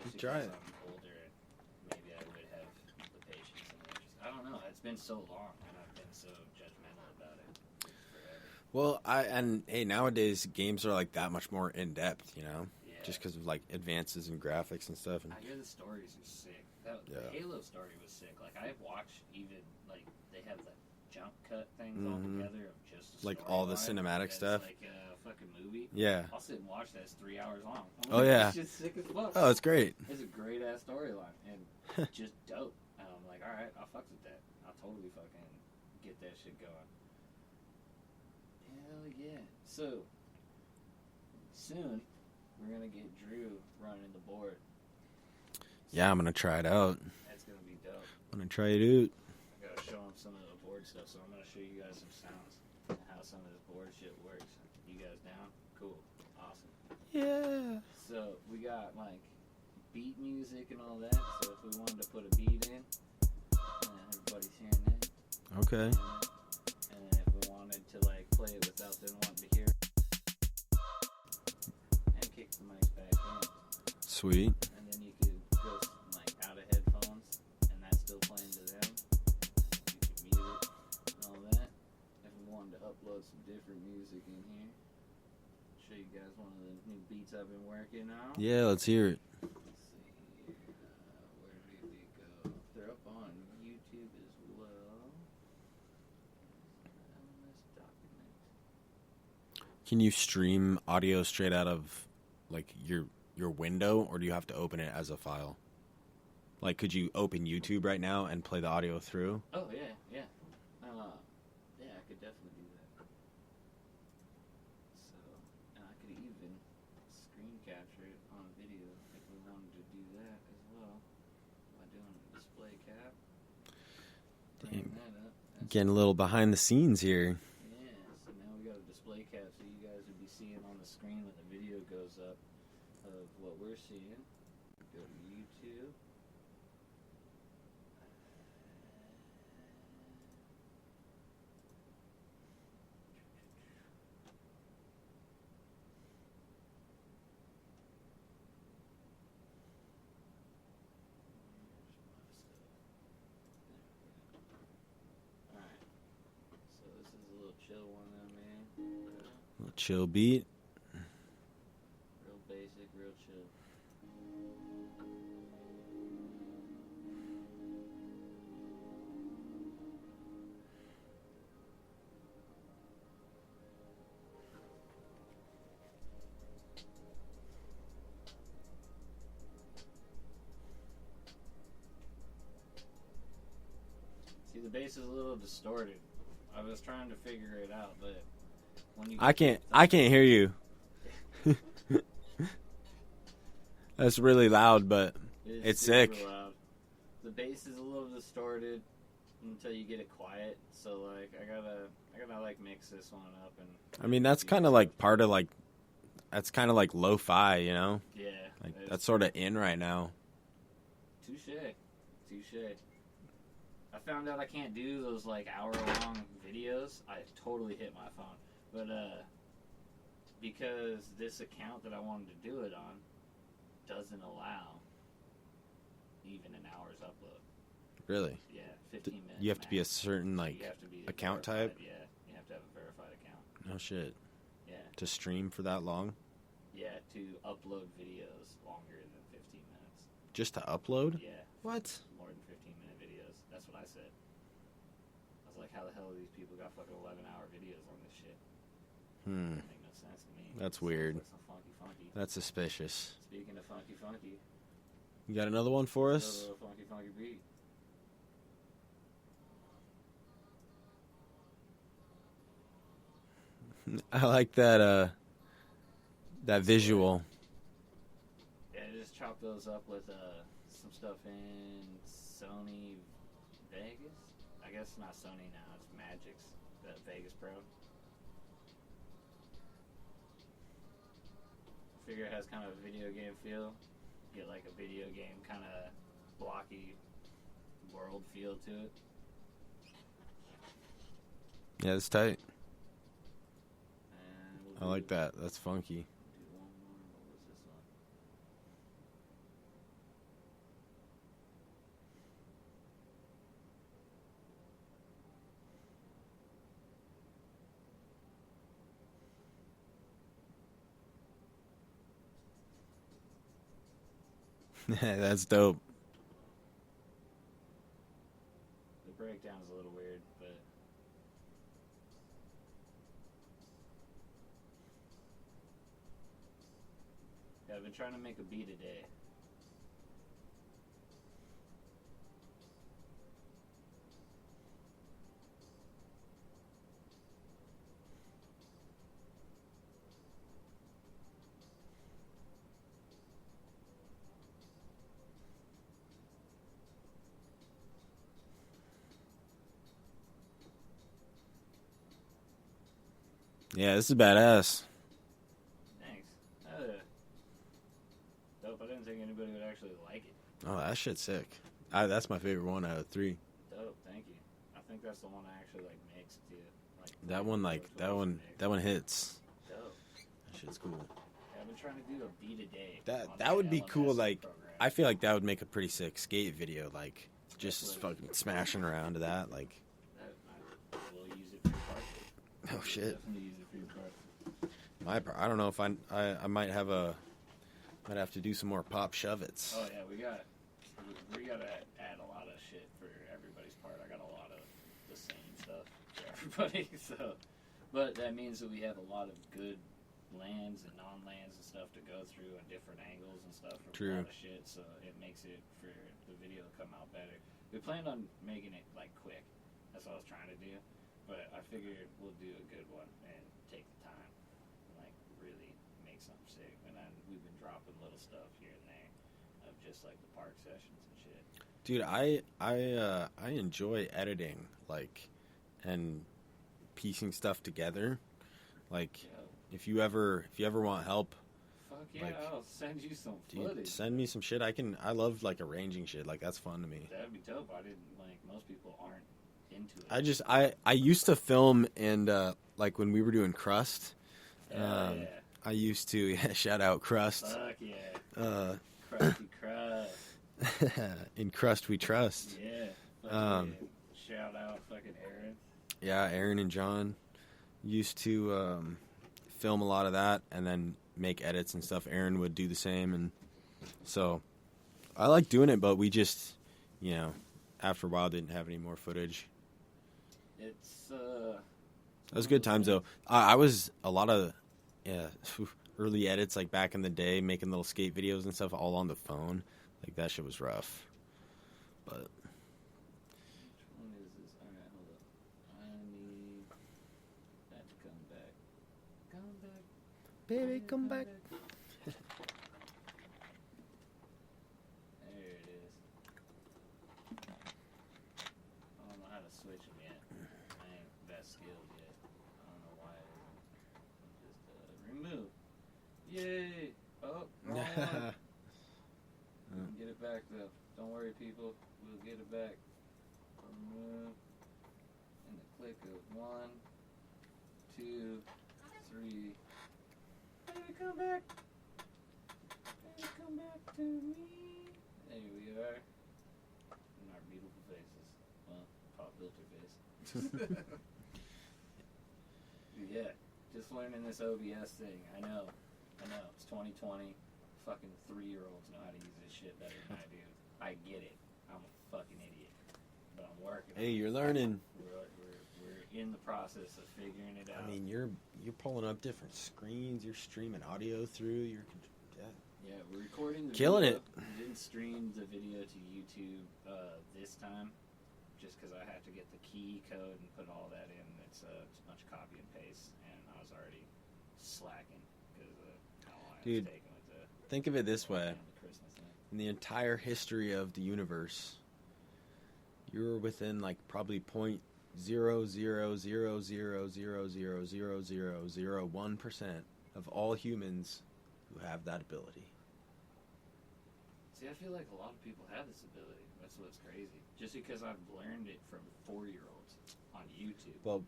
Speaker 1: Just
Speaker 2: Try
Speaker 1: because
Speaker 2: it.
Speaker 1: I'm older, maybe I would have the patience and the interest. I don't know. It's been so long, and I've been so judgmental about it forever.
Speaker 2: Well, hey, nowadays games are like that much more in depth, you know?
Speaker 1: Yeah.
Speaker 2: Just because of like advances in graphics and stuff. And
Speaker 1: I hear the stories are sick. The Halo story was sick. Like, I watched even, like, they have the jump cut things all together of just the
Speaker 2: like all the
Speaker 1: storyline.
Speaker 2: cinematic
Speaker 1: It's
Speaker 2: stuff.
Speaker 1: like a fucking movie.
Speaker 2: Yeah.
Speaker 1: I'll sit and watch that. It's 3 hours long. I'm
Speaker 2: Oh,
Speaker 1: like,
Speaker 2: yeah.
Speaker 1: It's just sick as fuck.
Speaker 2: Oh, it's great.
Speaker 1: It's a great ass storyline and just dope. And I'm like, all right, I'll fuck with that. I'll totally fucking get that shit going. Hell yeah! So soon we're gonna get Drew running the board.
Speaker 2: Yeah, I'm gonna try it out.
Speaker 1: That's gonna be dope.
Speaker 2: I'm gonna try it out.
Speaker 1: I gotta show him some of the board stuff, so I'm gonna show you guys some sounds and how some of this board shit works. You guys down? Cool. Awesome.
Speaker 2: Yeah.
Speaker 1: So we got like beat music and all that. So if we wanted to put a beat in, everybody's hearing that.
Speaker 2: Okay.
Speaker 1: And then if we wanted to like play it without them wanting to hear it, and kick the mics back in,
Speaker 2: Sweet.
Speaker 1: and then you could go like out of headphones, and that's still playing to them. You could mute it and all that. If we wanted to upload some different music in here, show you guys one of the new beats I've been working on.
Speaker 2: Yeah, let's hear it.
Speaker 1: Let's see here. Where do they go? They're up on YouTube as well. LMS document.
Speaker 2: Can you stream audio straight out of like your window, or do you have to open it as a file? Like, could you open YouTube right now and play the audio through?
Speaker 1: Oh yeah. Yeah, I could definitely do that. So, and I could even screen capture it on video if we wanted to do that as well by doing a display cap. Bring that up. That's
Speaker 2: Getting a little behind the scenes here.
Speaker 1: Yeah, so now we got a display cap so you guys would be seeing on the screen when the video goes up of what we're seeing. Go to YouTube. chill one then, man.
Speaker 2: Little chill beat.
Speaker 1: Real basic, real chill. See, the bass is a little distorted. I was trying to figure it out, but when you
Speaker 2: I can't hear you. That's really loud, but it's
Speaker 1: super
Speaker 2: sick.
Speaker 1: loud. The bass is a little distorted until you get it quiet. So like, I gotta like mix this one up and.
Speaker 2: I mean, that's kind of like part of like, that's kind of like lo-fi, you know?
Speaker 1: Yeah.
Speaker 2: Like that's sort of in right now.
Speaker 1: Touche. I found out I can't do those like hour-long videos. I totally hit my phone, but because this account that I wanted to do it on doesn't allow even an hour's upload.
Speaker 2: Really?
Speaker 1: Yeah, 15 minutes.
Speaker 2: You have to be a certain like
Speaker 1: You have to be
Speaker 2: account
Speaker 1: verified,
Speaker 2: type?
Speaker 1: Yeah, you have to have a verified account.
Speaker 2: No shit.
Speaker 1: Yeah.
Speaker 2: To stream for that long?
Speaker 1: Yeah, to upload videos longer than 15 minutes.
Speaker 2: Just to upload?
Speaker 1: Yeah.
Speaker 2: What?
Speaker 1: More than 15-minute videos. That's what I said. I was like, how the hell do these people got fucking 11-hour videos on this shit? That make no sense to me.
Speaker 2: That's weird.
Speaker 1: Like some funky.
Speaker 2: That's suspicious.
Speaker 1: Speaking of funky,
Speaker 2: You got another one for
Speaker 1: a
Speaker 2: us?
Speaker 1: little funky beat.
Speaker 2: I like that that visual.
Speaker 1: Yeah, I just chopped those up with some stuff in Sony Vegas. I guess it's not Sony now, it's Magic's, the Vegas Pro. Figure it has kind of a video game feel. Get like a video game kind of blocky world feel to it.
Speaker 2: Yeah, it's tight.
Speaker 1: And
Speaker 2: I like that. That's funky.
Speaker 1: do one more. What was this one?
Speaker 2: That's dope.
Speaker 1: The breakdown is a little weird, but yeah, I've been trying to make a beat a day.
Speaker 2: Yeah, this is badass.
Speaker 1: Thanks. Dope. I didn't think anybody would actually like it.
Speaker 2: Oh, that shit's sick. That's my favorite one out of 3.
Speaker 1: Dope. Thank you. I think that's the one I actually like mixed too.
Speaker 2: That one hits.
Speaker 1: Dope.
Speaker 2: That shit's cool.
Speaker 1: Yeah, I've been trying to do a beat a day.
Speaker 2: That would be cool.
Speaker 1: LMS
Speaker 2: Like,
Speaker 1: program.
Speaker 2: I feel like that would make a pretty sick skate video. Like, just fucking smashing around to that. Like,
Speaker 1: We'll use it for your part.
Speaker 2: oh shit.
Speaker 1: Definitely use it for your part.
Speaker 2: I don't know if I might have to do some more pop shove-its.
Speaker 1: Oh yeah, we gotta add a lot of shit for everybody's part. I got a lot of the same stuff for everybody. So, but that means that we have a lot of good lands and non-lands and stuff to go through and different angles and stuff for
Speaker 2: True.
Speaker 1: a lot of shit. So it makes it for the video to come out better. We planned on making it like quick. That's what I was trying to do. But I figured we'll do a good one and take the time and like really make something sick. And then we've been dropping little stuff here and there of just like the park sessions and shit.
Speaker 2: Dude, I enjoy editing, like, and piecing stuff together. Like,
Speaker 1: Yo,
Speaker 2: if you ever want help,
Speaker 1: fuck yeah,
Speaker 2: like,
Speaker 1: I'll send you some
Speaker 2: dude,
Speaker 1: footage.
Speaker 2: send me some shit. I love like arranging shit. Like, that's fun to me.
Speaker 1: That'd be dope. I didn't like most people aren't into it.
Speaker 2: I used to film and like when we were doing Crust.
Speaker 1: Yeah.
Speaker 2: I used to shout out Crust.
Speaker 1: Fuck yeah. Crusty crust.
Speaker 2: In Crust we trust.
Speaker 1: Yeah. Fucking shout out fucking Aaron.
Speaker 2: Yeah, Aaron and John. used to film a lot of that and then make edits and stuff. Aaron would do the same, and so I like doing it, but we just, after a while didn't have any more footage.
Speaker 1: It's
Speaker 2: That was good times though. I was a lot of early edits like back in the day, making little skate videos and stuff all on the phone. Like that shit was rough. But
Speaker 1: which one is this? Alright, hold up. I need that to come back. Come back.
Speaker 2: baby, come back.
Speaker 1: There it is. I don't know how to switch them yet. I ain't that skilled yet. I don't know why it isn't. Just remove. Yay! Oh, wrong one. Get it back though. Don't worry, people. We'll get it back. Remove. And the click of 1, 2, 3. Baby, come back. Baby, come back to me. There we are. And our beautiful faces. Well, pop filter face. Yeah, just learning this OBS thing. I know. It's 2020. Fucking 3-year-olds know how to use this shit better than I do. I get it. I'm a fucking idiot. But I'm working.
Speaker 2: Hey, you're learning.
Speaker 1: We're in the process of figuring it out.
Speaker 2: I mean, you're pulling up different screens. You're streaming audio through.
Speaker 1: Yeah, we're recording the
Speaker 2: Killing
Speaker 1: video.
Speaker 2: it.
Speaker 1: We didn't stream the video to YouTube this time, just because I had to get the key code and put all that in. It's a bunch of copy and paste, and I was already slacking because of how long I was taking with the.
Speaker 2: Think of it this way:
Speaker 1: the Christmas thing.
Speaker 2: in the entire history of the universe, you're within like probably 0.00000000001% of all humans who have that ability.
Speaker 1: See, I feel like a lot of people have this ability. That's what's crazy. Just because I've learned it from 4-year-olds on YouTube.
Speaker 2: Well,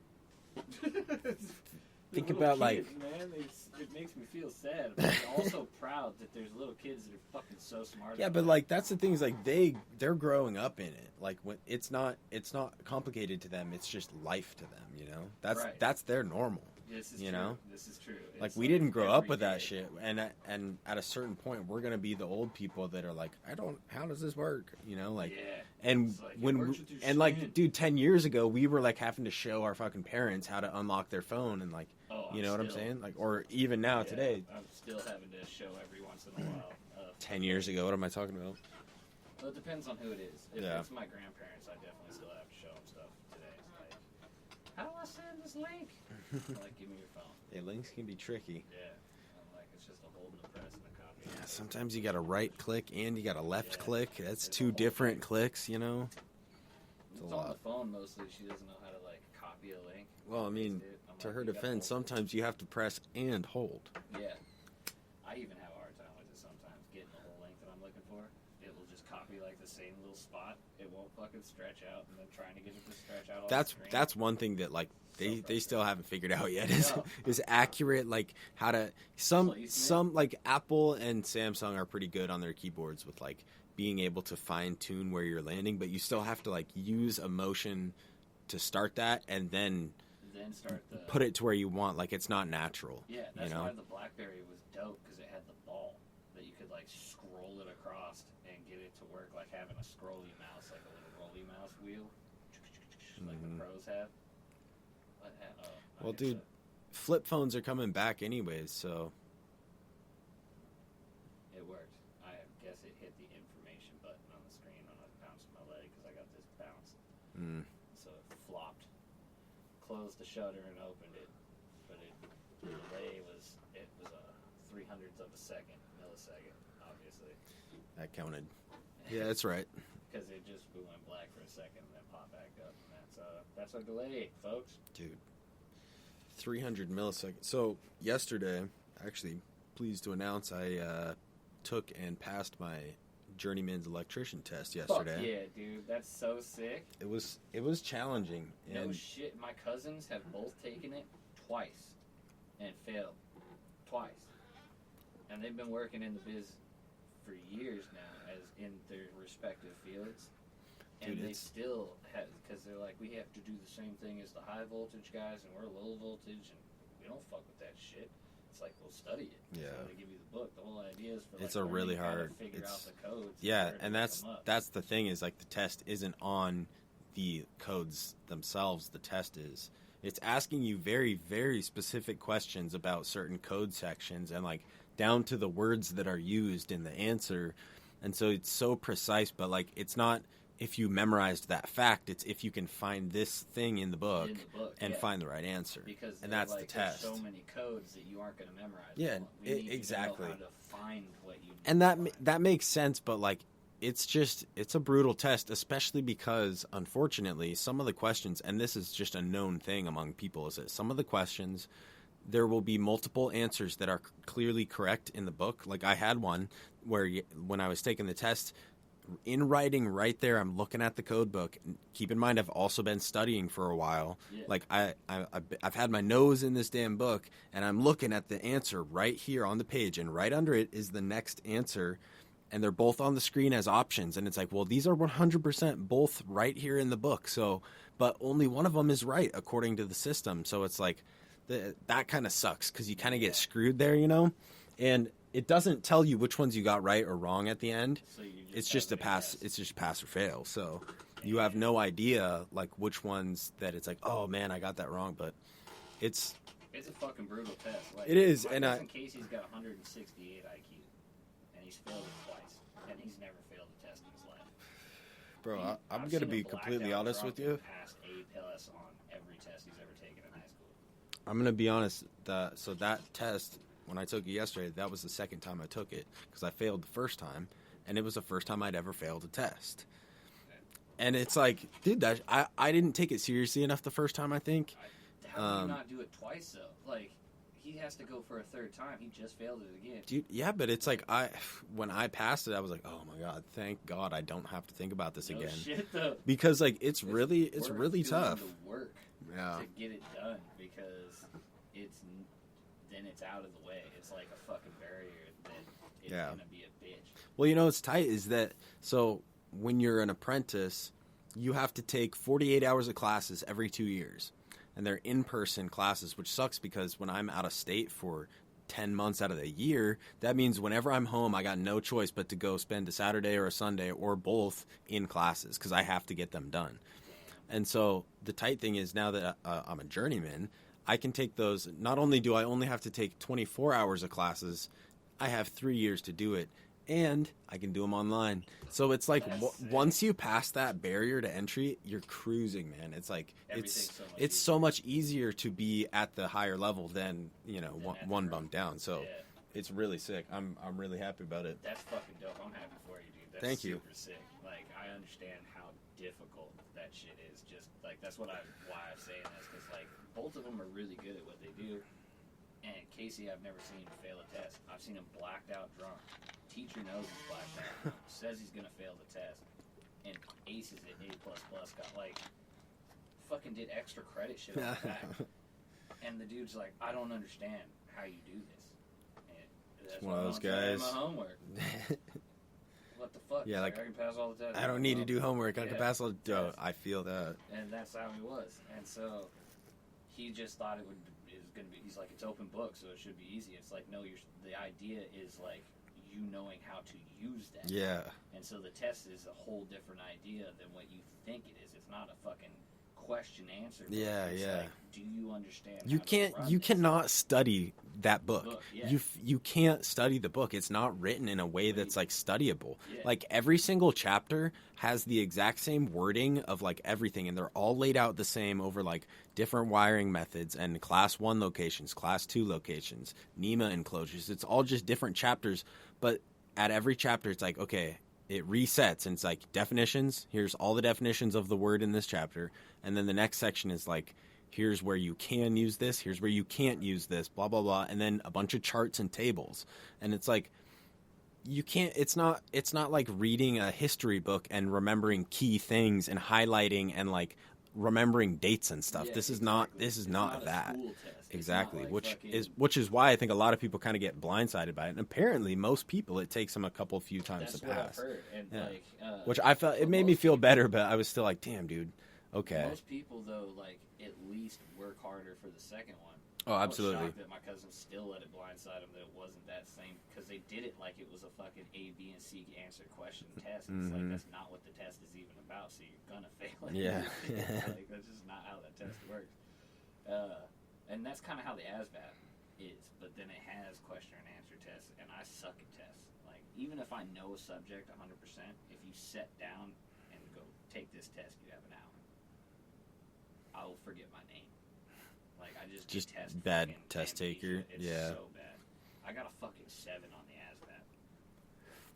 Speaker 2: think
Speaker 1: Little
Speaker 2: about
Speaker 1: kids, man, it makes me feel sad, but I'm also proud that there's little kids that are fucking so smart.
Speaker 2: yeah, but like that's the thing is like they're growing up in it. Like when it's not complicated to them. It's just life to them. That's their normal.
Speaker 1: This is
Speaker 2: you
Speaker 1: true.
Speaker 2: know?
Speaker 1: This is true.
Speaker 2: Like
Speaker 1: It's
Speaker 2: we didn't grow up
Speaker 1: every
Speaker 2: with that
Speaker 1: day.
Speaker 2: shit, and at a certain point we're gonna be the old people that are like, how does this work? Like,
Speaker 1: Yeah.
Speaker 2: and
Speaker 1: It's like, it
Speaker 2: when
Speaker 1: works with your
Speaker 2: and like,
Speaker 1: skin.
Speaker 2: dude, 10 years ago we were like having to show our fucking parents how to unlock their phone, and like, you know what I'm saying? Like, or even now today,
Speaker 1: I'm still having to show every once in a while.
Speaker 2: 10 years ago, what am I talking about?
Speaker 1: Well, it depends on who it is. If
Speaker 2: Yeah.
Speaker 1: it's my grandparents, I definitely still have to show them stuff today. It's like, how do I send this link? I'm like, give me your phone.
Speaker 2: Yeah, links can be tricky.
Speaker 1: Yeah. I'm like, it's just a hold and a press and a copy.
Speaker 2: Yeah, sometimes you got to right click and you got to left
Speaker 1: Yeah.
Speaker 2: click. That's
Speaker 1: It's a
Speaker 2: two
Speaker 1: whole
Speaker 2: different
Speaker 1: thing.
Speaker 2: clicks, It's a
Speaker 1: It's on
Speaker 2: lot.
Speaker 1: the phone mostly. She doesn't know how to like copy a link.
Speaker 2: Well, I mean,
Speaker 1: I'm
Speaker 2: to
Speaker 1: like,
Speaker 2: her
Speaker 1: you gotta
Speaker 2: defense,
Speaker 1: hold it.
Speaker 2: sometimes you have to press and hold.
Speaker 1: Yeah. I even have a hard time with it sometimes, getting the whole link that I'm looking for. It will just copy like the same little spot. It won't fucking stretch out, and then trying to get it to stretch out all the screen.
Speaker 2: That's one thing that like they
Speaker 1: frustrating.
Speaker 2: still haven't figured out yet
Speaker 1: No.
Speaker 2: is accurate, like how to some
Speaker 1: Placement.
Speaker 2: like Apple and Samsung are pretty good on their keyboards with like being able to fine tune where you're landing, but you still have to like use a motion to start that and then
Speaker 1: start the
Speaker 2: put it to where you want. Like it's not natural.
Speaker 1: Yeah, that's why the BlackBerry was dope, because it had the ball that you could like scroll it across and get it to work like having a scrolly mouse, like a little rolly mouse wheel, like the pros have. But,
Speaker 2: Well, dude, flip phones are coming back anyways, so
Speaker 1: it worked. I guess it hit the information button on the screen when I bounced my leg, because I got this bounce. So it flopped, closed the shutter and opened it, but the delay was a 300th of a millisecond, obviously.
Speaker 2: that counted. Yeah, that's right.
Speaker 1: Because it just went black for a second and then popped back up, and that's a delay, folks.
Speaker 2: Dude, 300 milliseconds. So yesterday, actually, pleased to announce I took and passed my journeyman's electrician test yesterday.
Speaker 1: Fuck yeah, dude, that's so sick.
Speaker 2: It was challenging.
Speaker 1: No
Speaker 2: And
Speaker 1: shit, my cousins have both taken it twice and failed twice, and they've been working in the biz for years now, as in their respective fields. And
Speaker 2: Dude,
Speaker 1: they still have, because they're like, we have to do the same thing as the high voltage guys, and we're low voltage, and we don't fuck with that shit. It's like, well, study it.
Speaker 2: Yeah.
Speaker 1: So they give you the book. The whole idea is for
Speaker 2: It's
Speaker 1: like,
Speaker 2: a really
Speaker 1: how to
Speaker 2: hard.
Speaker 1: figure out the codes.
Speaker 2: Yeah,
Speaker 1: where to
Speaker 2: and
Speaker 1: pick
Speaker 2: that's
Speaker 1: them up.
Speaker 2: the thing is like the test isn't on the codes themselves. The test is it's asking you very, very specific questions about certain code sections and like down to the words that are used in the answer. And so it's so precise, but like it's not if you memorized that fact, it's if you can find this thing in the book, and
Speaker 1: yeah.
Speaker 2: find the right answer.
Speaker 1: Because
Speaker 2: and that's
Speaker 1: like,
Speaker 2: the test.
Speaker 1: There's so many codes that you aren't going to memorize.
Speaker 2: Yeah,
Speaker 1: we need
Speaker 2: exactly.
Speaker 1: To know how to find what you need
Speaker 2: and
Speaker 1: to find.
Speaker 2: that makes sense, but like it's a brutal test, especially because unfortunately some of the questions, and this is just a known thing among people, is that some of the questions there will be multiple answers that are clearly correct in the book. Like I had one where when I was taking the test, in writing right there, I'm looking at the code book. Keep in mind, I've also been studying for a while.
Speaker 1: Yeah.
Speaker 2: Like I've had my nose in this damn book, and I'm looking at the answer right here on the page, and right under it is the next answer, and they're both on the screen as options. And it's like, well, these are 100% both right here in the book. So, but only one of them is right according to the system. So it's like that kind of sucks because you kind of get screwed there, you know. And it doesn't tell you which ones you got right or wrong at the end.
Speaker 1: So
Speaker 2: it's just a pass.
Speaker 1: guess.
Speaker 2: It's just pass or fail. So you have no idea like which ones that it's like, oh man, I got that wrong. But it's
Speaker 1: a fucking brutal test. Like,
Speaker 2: it is,
Speaker 1: my
Speaker 2: and
Speaker 1: cousin Casey's got 168 IQ, and he's failed it twice, and he's never failed a test in his life.
Speaker 2: bro. I'm
Speaker 1: I've
Speaker 2: gonna
Speaker 1: seen
Speaker 2: be
Speaker 1: him
Speaker 2: completely
Speaker 1: blacked out
Speaker 2: honest
Speaker 1: drunk
Speaker 2: with you.
Speaker 1: and Passed A+ on every test he's ever taken in high school.
Speaker 2: I'm gonna be honest. So that test, when I took it yesterday, that was the second time I took it because I failed the first time, and it was the first time I'd ever failed a test. And it's like, dude, I didn't take it seriously enough the first time. I think.
Speaker 1: How do you not do it twice though? Like he has to go for a third time. He just failed it again.
Speaker 2: Dude, yeah, but it's like when I passed it, I was like, oh my god, thank God I don't have to think about this
Speaker 1: No
Speaker 2: again.
Speaker 1: shit though.
Speaker 2: Because like it's really
Speaker 1: worth doing
Speaker 2: tough.
Speaker 1: The work
Speaker 2: Yeah.
Speaker 1: to get it done because it's out of the way. It's like a fucking barrier that it's gonna be a bitch.
Speaker 2: Well, you know what's tight is that so when you're an apprentice, you have to take 48 hours of classes every 2 years. And they're in-person classes, which sucks because when I'm out of state for 10 months out of the year, that means whenever I'm home, I got no choice but to go spend a Saturday or a Sunday or both in classes because I have to get them done. And so the tight thing is now that I'm a journeyman, I can take those. Not only do I only have to take 24 hours of classes, I have 3 years to do it. And I can do them online. So it's like once you pass that barrier to entry, you're cruising, man. It's like it's so much easier to be at the higher level than one bump down. So it's really sick. I'm really happy about it.
Speaker 1: That's fucking dope. I'm happy for you, dude. That's
Speaker 2: Thank you.
Speaker 1: Super sick. Like I understand how difficult that shit is. Just like that's why I'm saying this because like both of them are really good at what they do. And Casey, I've never seen him fail a test. I've seen him blacked out drunk. Teacher knows he's blacked out. Says he's gonna fail the test, and aces it A++. Got like fucking did extra credit shit on the back. And the dude's like, I don't understand how you do this. And that's
Speaker 2: one of those guys.
Speaker 1: My homework. What the fuck?
Speaker 2: Yeah, like
Speaker 1: I can pass all the tests.
Speaker 2: I don't need to do homework. I can pass all. I feel that.
Speaker 1: And that's how he was. And so he just thought it is gonna be. He's like, it's open book, so it should be easy. It's like, no, the idea is like you knowing how to use that.
Speaker 2: Yeah. And
Speaker 1: so the test is a whole different idea than what you think it is. It's not a fucking question answer.
Speaker 2: Yeah,
Speaker 1: it's
Speaker 2: yeah.
Speaker 1: Like, do you understand?
Speaker 2: You cannot study that book.
Speaker 1: Yeah.
Speaker 2: You can't study the book. It's not written in a way that's like studyable.
Speaker 1: Yeah.
Speaker 2: Like every single chapter has the exact same wording of like everything, and they're all laid out the same over like different wiring methods and class 1 locations, class 2 locations, NEMA enclosures. It's all just different chapters, but at every chapter it's like, okay, it resets and it's like definitions. Here's all the definitions of the word in this chapter. And then the next section is like, here's where you can use this. Here's where you can't use this, blah, blah, blah. And then a bunch of charts and tables. And it's like, you can't, it's not like reading a history book and remembering key things and highlighting and like remembering dates and stuff.
Speaker 1: Yeah,
Speaker 2: this is
Speaker 1: exactly.
Speaker 2: this is
Speaker 1: It's
Speaker 2: not
Speaker 1: a
Speaker 2: that.
Speaker 1: school test. It's
Speaker 2: Exactly,
Speaker 1: not like
Speaker 2: which
Speaker 1: fucking-
Speaker 2: is why I think a lot of people kind of get blindsided by it. And apparently, most people it takes them a few times
Speaker 1: that's
Speaker 2: to
Speaker 1: what
Speaker 2: pass.
Speaker 1: I've heard. And
Speaker 2: Yeah.
Speaker 1: like,
Speaker 2: Which I felt it made me feel better, but I was still like, damn, dude. Okay.
Speaker 1: Most people though, like at least work harder for the second one.
Speaker 2: Oh, absolutely.
Speaker 1: I was shocked that my cousin still let it blindside him that it wasn't that same because they did it like it was a fucking A, B, and C answer question test. It's like that's not what the test is even about. So you're gonna fail it.
Speaker 2: Yeah.
Speaker 1: Like that's just not how that test works. And that's kind of how the ASVAB is. But then it has question and answer tests, and I suck at tests. Like even if I know a subject 100%, if you sit down and go take this test, you have an hour. I will forget my name. Like I just detest
Speaker 2: bad
Speaker 1: fucking
Speaker 2: test
Speaker 1: amnesia.
Speaker 2: taker.
Speaker 1: It's
Speaker 2: Yeah.
Speaker 1: so bad. I got a fucking 7 on the ASVAB.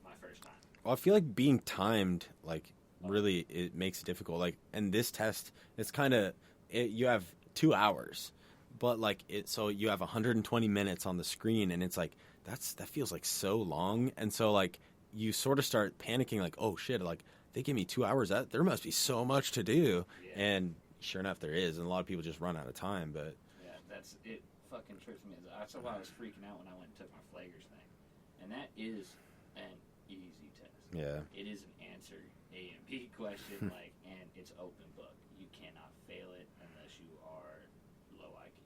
Speaker 1: My first time.
Speaker 2: Well, I feel like being timed, like, really, it makes it difficult. Like, and this test, it's kind of, you have 2 hours, but like so you have 120 minutes on the screen, and it's like that feels like so long, and so like you sort of start panicking, like, oh shit, like they give me 2 hours, that there must be so much to do, and sure enough, there is, and a lot of people just run out of time, but.
Speaker 1: Yeah, that's it. Fucking trips me. That's why I was freaking out when I went and took my flaggers thing, and that is an easy test.
Speaker 2: Yeah.
Speaker 1: It is an answer A and B question, like, and it's open book. You cannot fail it unless you are low IQ.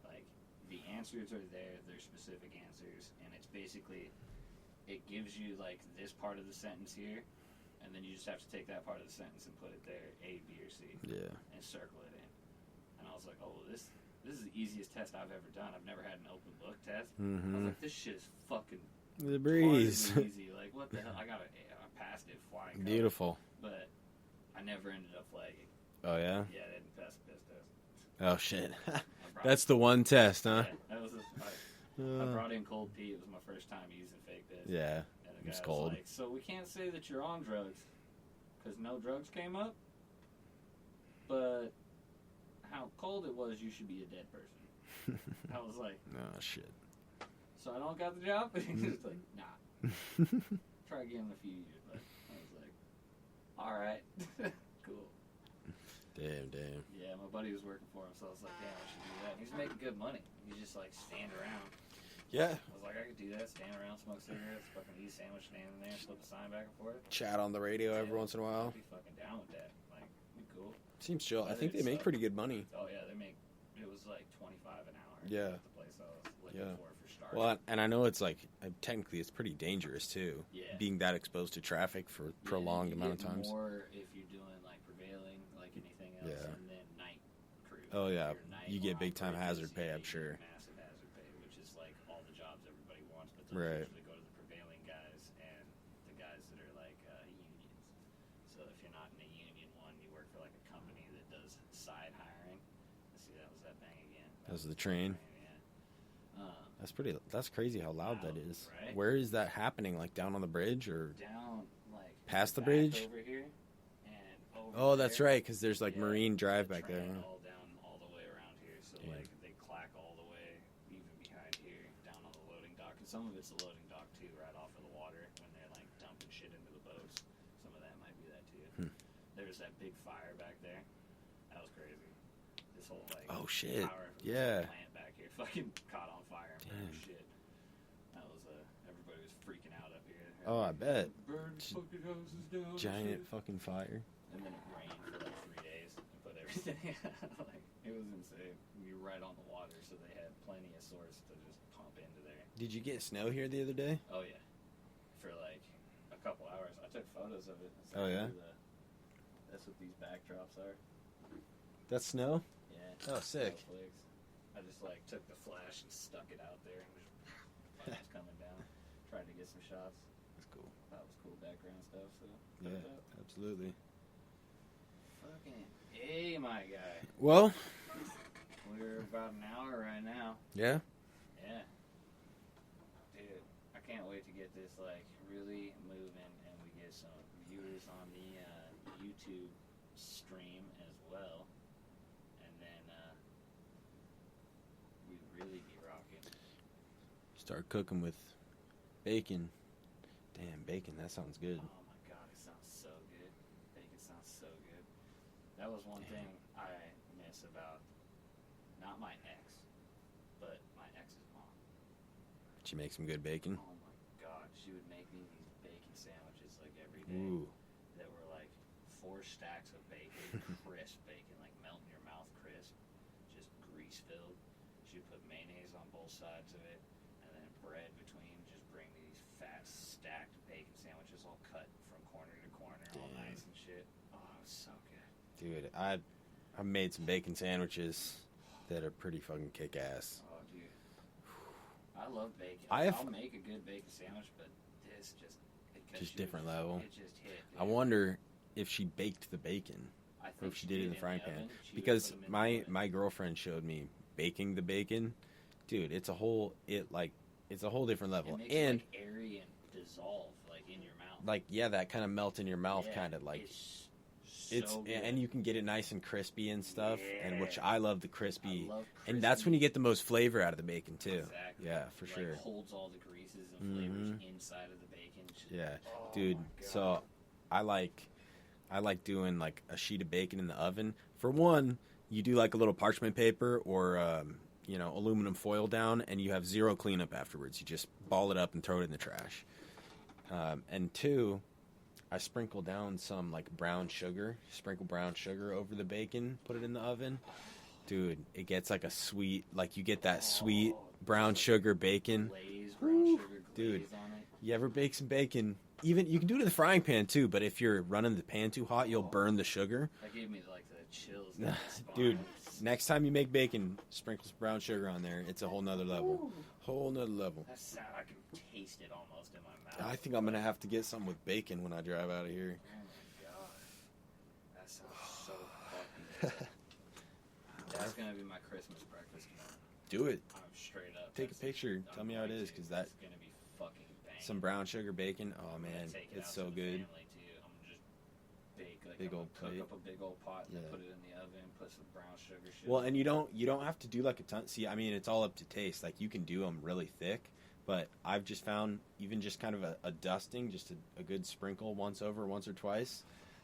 Speaker 1: Like, the answers are there. They're specific answers, and it's basically, it gives you like this part of the sentence here, and then you just have to take that part of the sentence and put it there, A, B, or C.
Speaker 2: Yeah.
Speaker 1: And circle it in. And I was like, oh, this is the easiest test I've ever done. I've never had an open book test. I was like, this shit is fucking
Speaker 2: The breeze.
Speaker 1: hard and easy. Like, what the hell? I passed it flying colors.
Speaker 2: Beautiful.
Speaker 1: But I never ended up flagging.
Speaker 2: Oh, yeah?
Speaker 1: Yeah, I didn't pass the piss test.
Speaker 2: Oh, shit.
Speaker 1: brought-
Speaker 2: That's the one test, huh?
Speaker 1: Yeah, that was I brought in cold pee. It was my first time using fake piss.
Speaker 2: Yeah.
Speaker 1: And the
Speaker 2: It's
Speaker 1: guy
Speaker 2: cold.
Speaker 1: was like, so we can't say that you're on drugs because no drugs came up. But how cold it was, you should be a dead person. I was like,
Speaker 2: Oh, shit.
Speaker 1: so I don't got the job? He was like, nah. Try again in a few years. But I was like, all right. Cool.
Speaker 2: Damn.
Speaker 1: Yeah, my buddy was working for him, so I was like, damn, I should do that. And he's making good money. He's just like stand around.
Speaker 2: Yeah.
Speaker 1: I was like, I could do that. Stand around, smoke cigarettes, fucking eat a sandwich, stand in there, flip a sign back and forth.
Speaker 2: Chat on the radio every once in a while.
Speaker 1: I'd be fucking down with that. Like, be cool.
Speaker 2: Seems chill. I
Speaker 1: But
Speaker 2: think they
Speaker 1: it's,
Speaker 2: make pretty good money.
Speaker 1: Oh yeah, they make. It was like 25 an hour.
Speaker 2: Yeah.
Speaker 1: At the place I was looking
Speaker 2: Yeah.
Speaker 1: for starting.
Speaker 2: Well, and I know it's like technically it's pretty dangerous too.
Speaker 1: Yeah.
Speaker 2: Being that exposed to traffic for prolonged
Speaker 1: you
Speaker 2: amount of
Speaker 1: get
Speaker 2: times.
Speaker 1: More if you're doing like prevailing, like anything else,
Speaker 2: Yeah.
Speaker 1: and then night crew.
Speaker 2: Oh, yeah.
Speaker 1: Your night
Speaker 2: You get big time
Speaker 1: operators,
Speaker 2: hazard
Speaker 1: you
Speaker 2: pay,
Speaker 1: get
Speaker 2: I'm sure.
Speaker 1: Massive hazard pay, which is like all the jobs everybody wants, but those
Speaker 2: Right.
Speaker 1: usually go to the prevailing guys and the guys that are like unions. So if you're not in a union one, you work for like a company that does side hiring. See, that was that thing again.
Speaker 2: That was the train.
Speaker 1: Yeah.
Speaker 2: That's crazy how loud that
Speaker 1: Loud,
Speaker 2: is.
Speaker 1: right?
Speaker 2: Where is that happening? Like down on the bridge or?
Speaker 1: Down like
Speaker 2: Past the
Speaker 1: back
Speaker 2: bridge?
Speaker 1: over here and over
Speaker 2: Oh, that's
Speaker 1: there.
Speaker 2: right. Because there's like
Speaker 1: Yeah,
Speaker 2: Marine Drive
Speaker 1: the
Speaker 2: back there.
Speaker 1: train
Speaker 2: Huh?
Speaker 1: all down all the way around here, so
Speaker 2: Yeah.
Speaker 1: like they clack all the way even behind here down on the loading dock, and some of it's the loading dock too, right off of the water when they're like dumping shit into the boats. Some of that might be that too. There was that big fire back there. That was crazy. This whole like
Speaker 2: Oh, shit.
Speaker 1: power
Speaker 2: Yeah.
Speaker 1: plant back here fucking caught on fire. And burned
Speaker 2: Damn.
Speaker 1: shit. That was everybody was freaking out up here.
Speaker 2: Oh, I bet.
Speaker 1: Burn fucking houses down. and
Speaker 2: Giant
Speaker 1: shit.
Speaker 2: fucking fire.
Speaker 1: And then it rained for like 3 days and put everything out. Like, it was insane. We were right on the water, so they had plenty of source to just pump into there.
Speaker 2: Did you get snow here the other day?
Speaker 1: Oh, yeah. For like a couple hours. I took photos of it. That's
Speaker 2: Oh, yeah?
Speaker 1: That's what these backdrops are.
Speaker 2: That's snow?
Speaker 1: Yeah.
Speaker 2: Oh, sick.
Speaker 1: Snowflakes. I just like took the flash and stuck it out there and just was coming down. Tried to get some shots.
Speaker 2: That's cool.
Speaker 1: That was cool background stuff, so put
Speaker 2: Yeah,
Speaker 1: it up.
Speaker 2: absolutely.
Speaker 1: Fucking A, my guy.
Speaker 2: Well,
Speaker 1: We're about an hour right now.
Speaker 2: yeah.
Speaker 1: Yeah. Dude, I can't wait to get this, like, really moving and we get some viewers on the YouTube stream as well. And then we'd really be rocking.
Speaker 2: Start cooking with bacon. Damn, bacon, that sounds good.
Speaker 1: Oh my god, it sounds so good. Bacon sounds so good. That was one thing I miss about not my ex, but my ex's mom.
Speaker 2: She makes some good bacon.
Speaker 1: Oh my god, she would make me these bacon sandwiches like every day.
Speaker 2: Ooh.
Speaker 1: That were like 4 stacks of bacon, crisp bacon, like melt in your mouth crisp, just grease filled. She'd put mayonnaise on both sides of it, and then bread between. Just bring me these fat stacked bacon sandwiches all cut from corner to corner, all nice and shit. Oh, it was so good.
Speaker 2: Dude, I've made some bacon sandwiches that are pretty fucking kick ass.
Speaker 1: Oh, dude. I love bacon. I'll make a good bacon sandwich, but this just
Speaker 2: different level.
Speaker 1: It just hit. Dude.
Speaker 2: I wonder if she baked the bacon, or if she did it in the frying pan. Because my girlfriend showed me baking the bacon. Dude, it's a whole different level.
Speaker 1: It makes
Speaker 2: and
Speaker 1: it like airy and dissolve like in your mouth.
Speaker 2: Like that kind of melt in your mouth, kind of like. It's
Speaker 1: so
Speaker 2: and you can get it nice and crispy and stuff, and which I love the crispy.
Speaker 1: I love
Speaker 2: and that's when you get the most flavor out of the bacon too.
Speaker 1: Exactly.
Speaker 2: Yeah, for sure.
Speaker 1: Like holds all the greases and flavors inside of the bacon.
Speaker 2: Yeah,
Speaker 1: oh
Speaker 2: dude. So I like doing like a sheet of bacon in the oven. For one, you do like a little parchment paper or aluminum foil down, and you have zero cleanup afterwards. You just ball it up and throw it in the trash. And two, I sprinkle down some like brown sugar over the bacon, put it in the oven. Dude, it gets like a sweet, like you get that sweet brown sugar bacon.
Speaker 1: Brown sugar
Speaker 2: dude,
Speaker 1: on it.
Speaker 2: You ever bake some bacon? Even you can do it in the frying pan too, but if you're running the pan too hot, you'll burn the sugar.
Speaker 1: That gave me like the chills. In my spine.
Speaker 2: Dude, next time you make bacon, sprinkle some brown sugar on there. It's a whole nother level. Whole nother level.
Speaker 1: That sound, I can taste it almost in my mouth.
Speaker 2: I think I'm gonna have to get some with bacon when I drive out of here.
Speaker 1: Oh my god, that sounds so fucking good. That's gonna be my Christmas breakfast.
Speaker 2: Do it.
Speaker 1: I'm straight up.
Speaker 2: Take a picture. Tell me how it is, because that's
Speaker 1: gonna be fucking banging.
Speaker 2: Some brown sugar bacon. Oh man, it's so good.
Speaker 1: I'm gonna just bake like
Speaker 2: big old
Speaker 1: cook
Speaker 2: plate.
Speaker 1: up a big old pot and put it in the oven. Put some brown sugar.
Speaker 2: Well, and you don't have to do like a ton. See, I mean, it's all up to taste. Like you can do them really thick, but I've just found even just kind of a dusting, just a good sprinkle once or twice.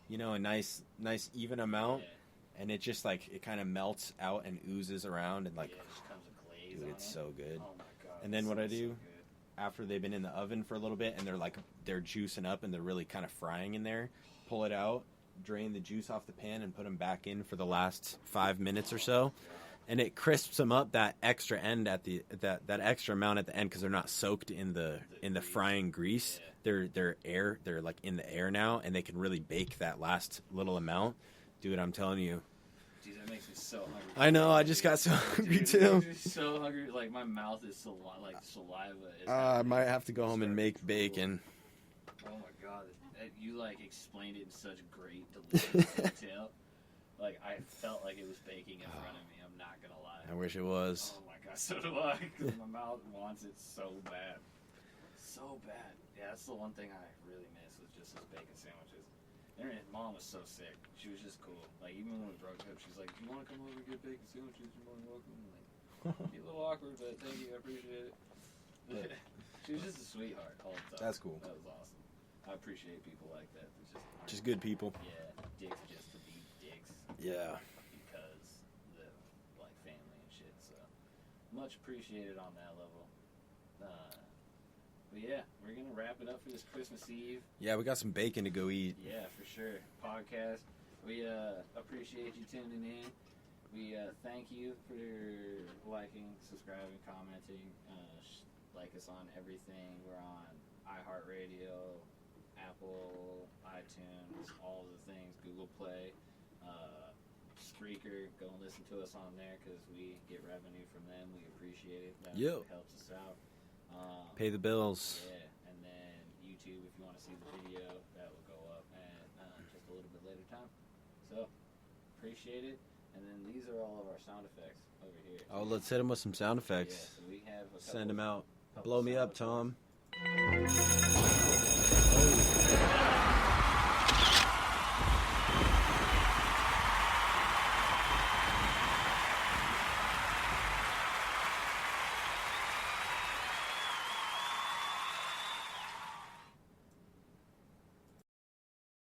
Speaker 2: A nice even amount.
Speaker 1: Yeah.
Speaker 2: And it just like it kind of melts out and oozes around and like,
Speaker 1: it just comes a glaze
Speaker 2: dude,
Speaker 1: on
Speaker 2: it's
Speaker 1: it.
Speaker 2: so good.
Speaker 1: Oh my god!
Speaker 2: And then what I do
Speaker 1: so
Speaker 2: after they've been in the oven for a little bit and they're juicing up and they're really kind of frying in there, pull it out, drain the juice off the pan, and put them back in for the last 5 minutes or so, and it crisps them up that extra end at that extra amount at the end because they're not soaked in the frying grease. Yeah. They're like in the air now, and they can really bake that last little amount. Dude, I'm telling you.
Speaker 1: Dude, that makes me so hungry.
Speaker 2: I know. I just got so hungry too.
Speaker 1: So hungry, like my mouth is saliva.
Speaker 2: I might have to go home and make bacon.
Speaker 1: Oh my god, you like explained it in such great delicious detail. Like I felt like it was baking in front of me. I'm not gonna lie.
Speaker 2: I wish it was.
Speaker 1: Oh my god, so do I. 'Cause my mouth wants it so bad, so bad. Yeah, that's the one thing I really miss was just those bacon sandwiches. And his mom was so sick. She was just cool. Like, even when we broke up, she's like, "Do you want to come over and get bacon sandwiches? You're more than welcome." I'm like, be a little awkward, but thank you. I appreciate it. She was just a sweetheart all the time.
Speaker 2: That's cool.
Speaker 1: That was awesome. I appreciate people like that.
Speaker 2: Just good people.
Speaker 1: Yeah, dicks just to be dicks. Because
Speaker 2: Yeah.
Speaker 1: like family and shit. So much appreciated on that level. But yeah, we're gonna wrap it up for this Christmas Eve.
Speaker 2: Yeah, we got some bacon to go eat.
Speaker 1: Yeah, for sure. Podcast. We appreciate you tuning in. We thank you for liking, subscribing, commenting. Like us on everything. We're on iHeartRadio, Apple, iTunes, all the things, Google Play, Spreaker. Go and listen to us on there because we get revenue from them. We appreciate it. That helps us out.
Speaker 2: Pay the bills.
Speaker 1: Yeah, and then YouTube, if you want to see the video, that will go up at just a little bit later time. So, appreciate it. And then these are all of our sound effects over here.
Speaker 2: Oh, let's hit them with some sound effects.
Speaker 1: Yeah, so we have
Speaker 2: Send them out. Blow me up, Tom.
Speaker 1: Oh.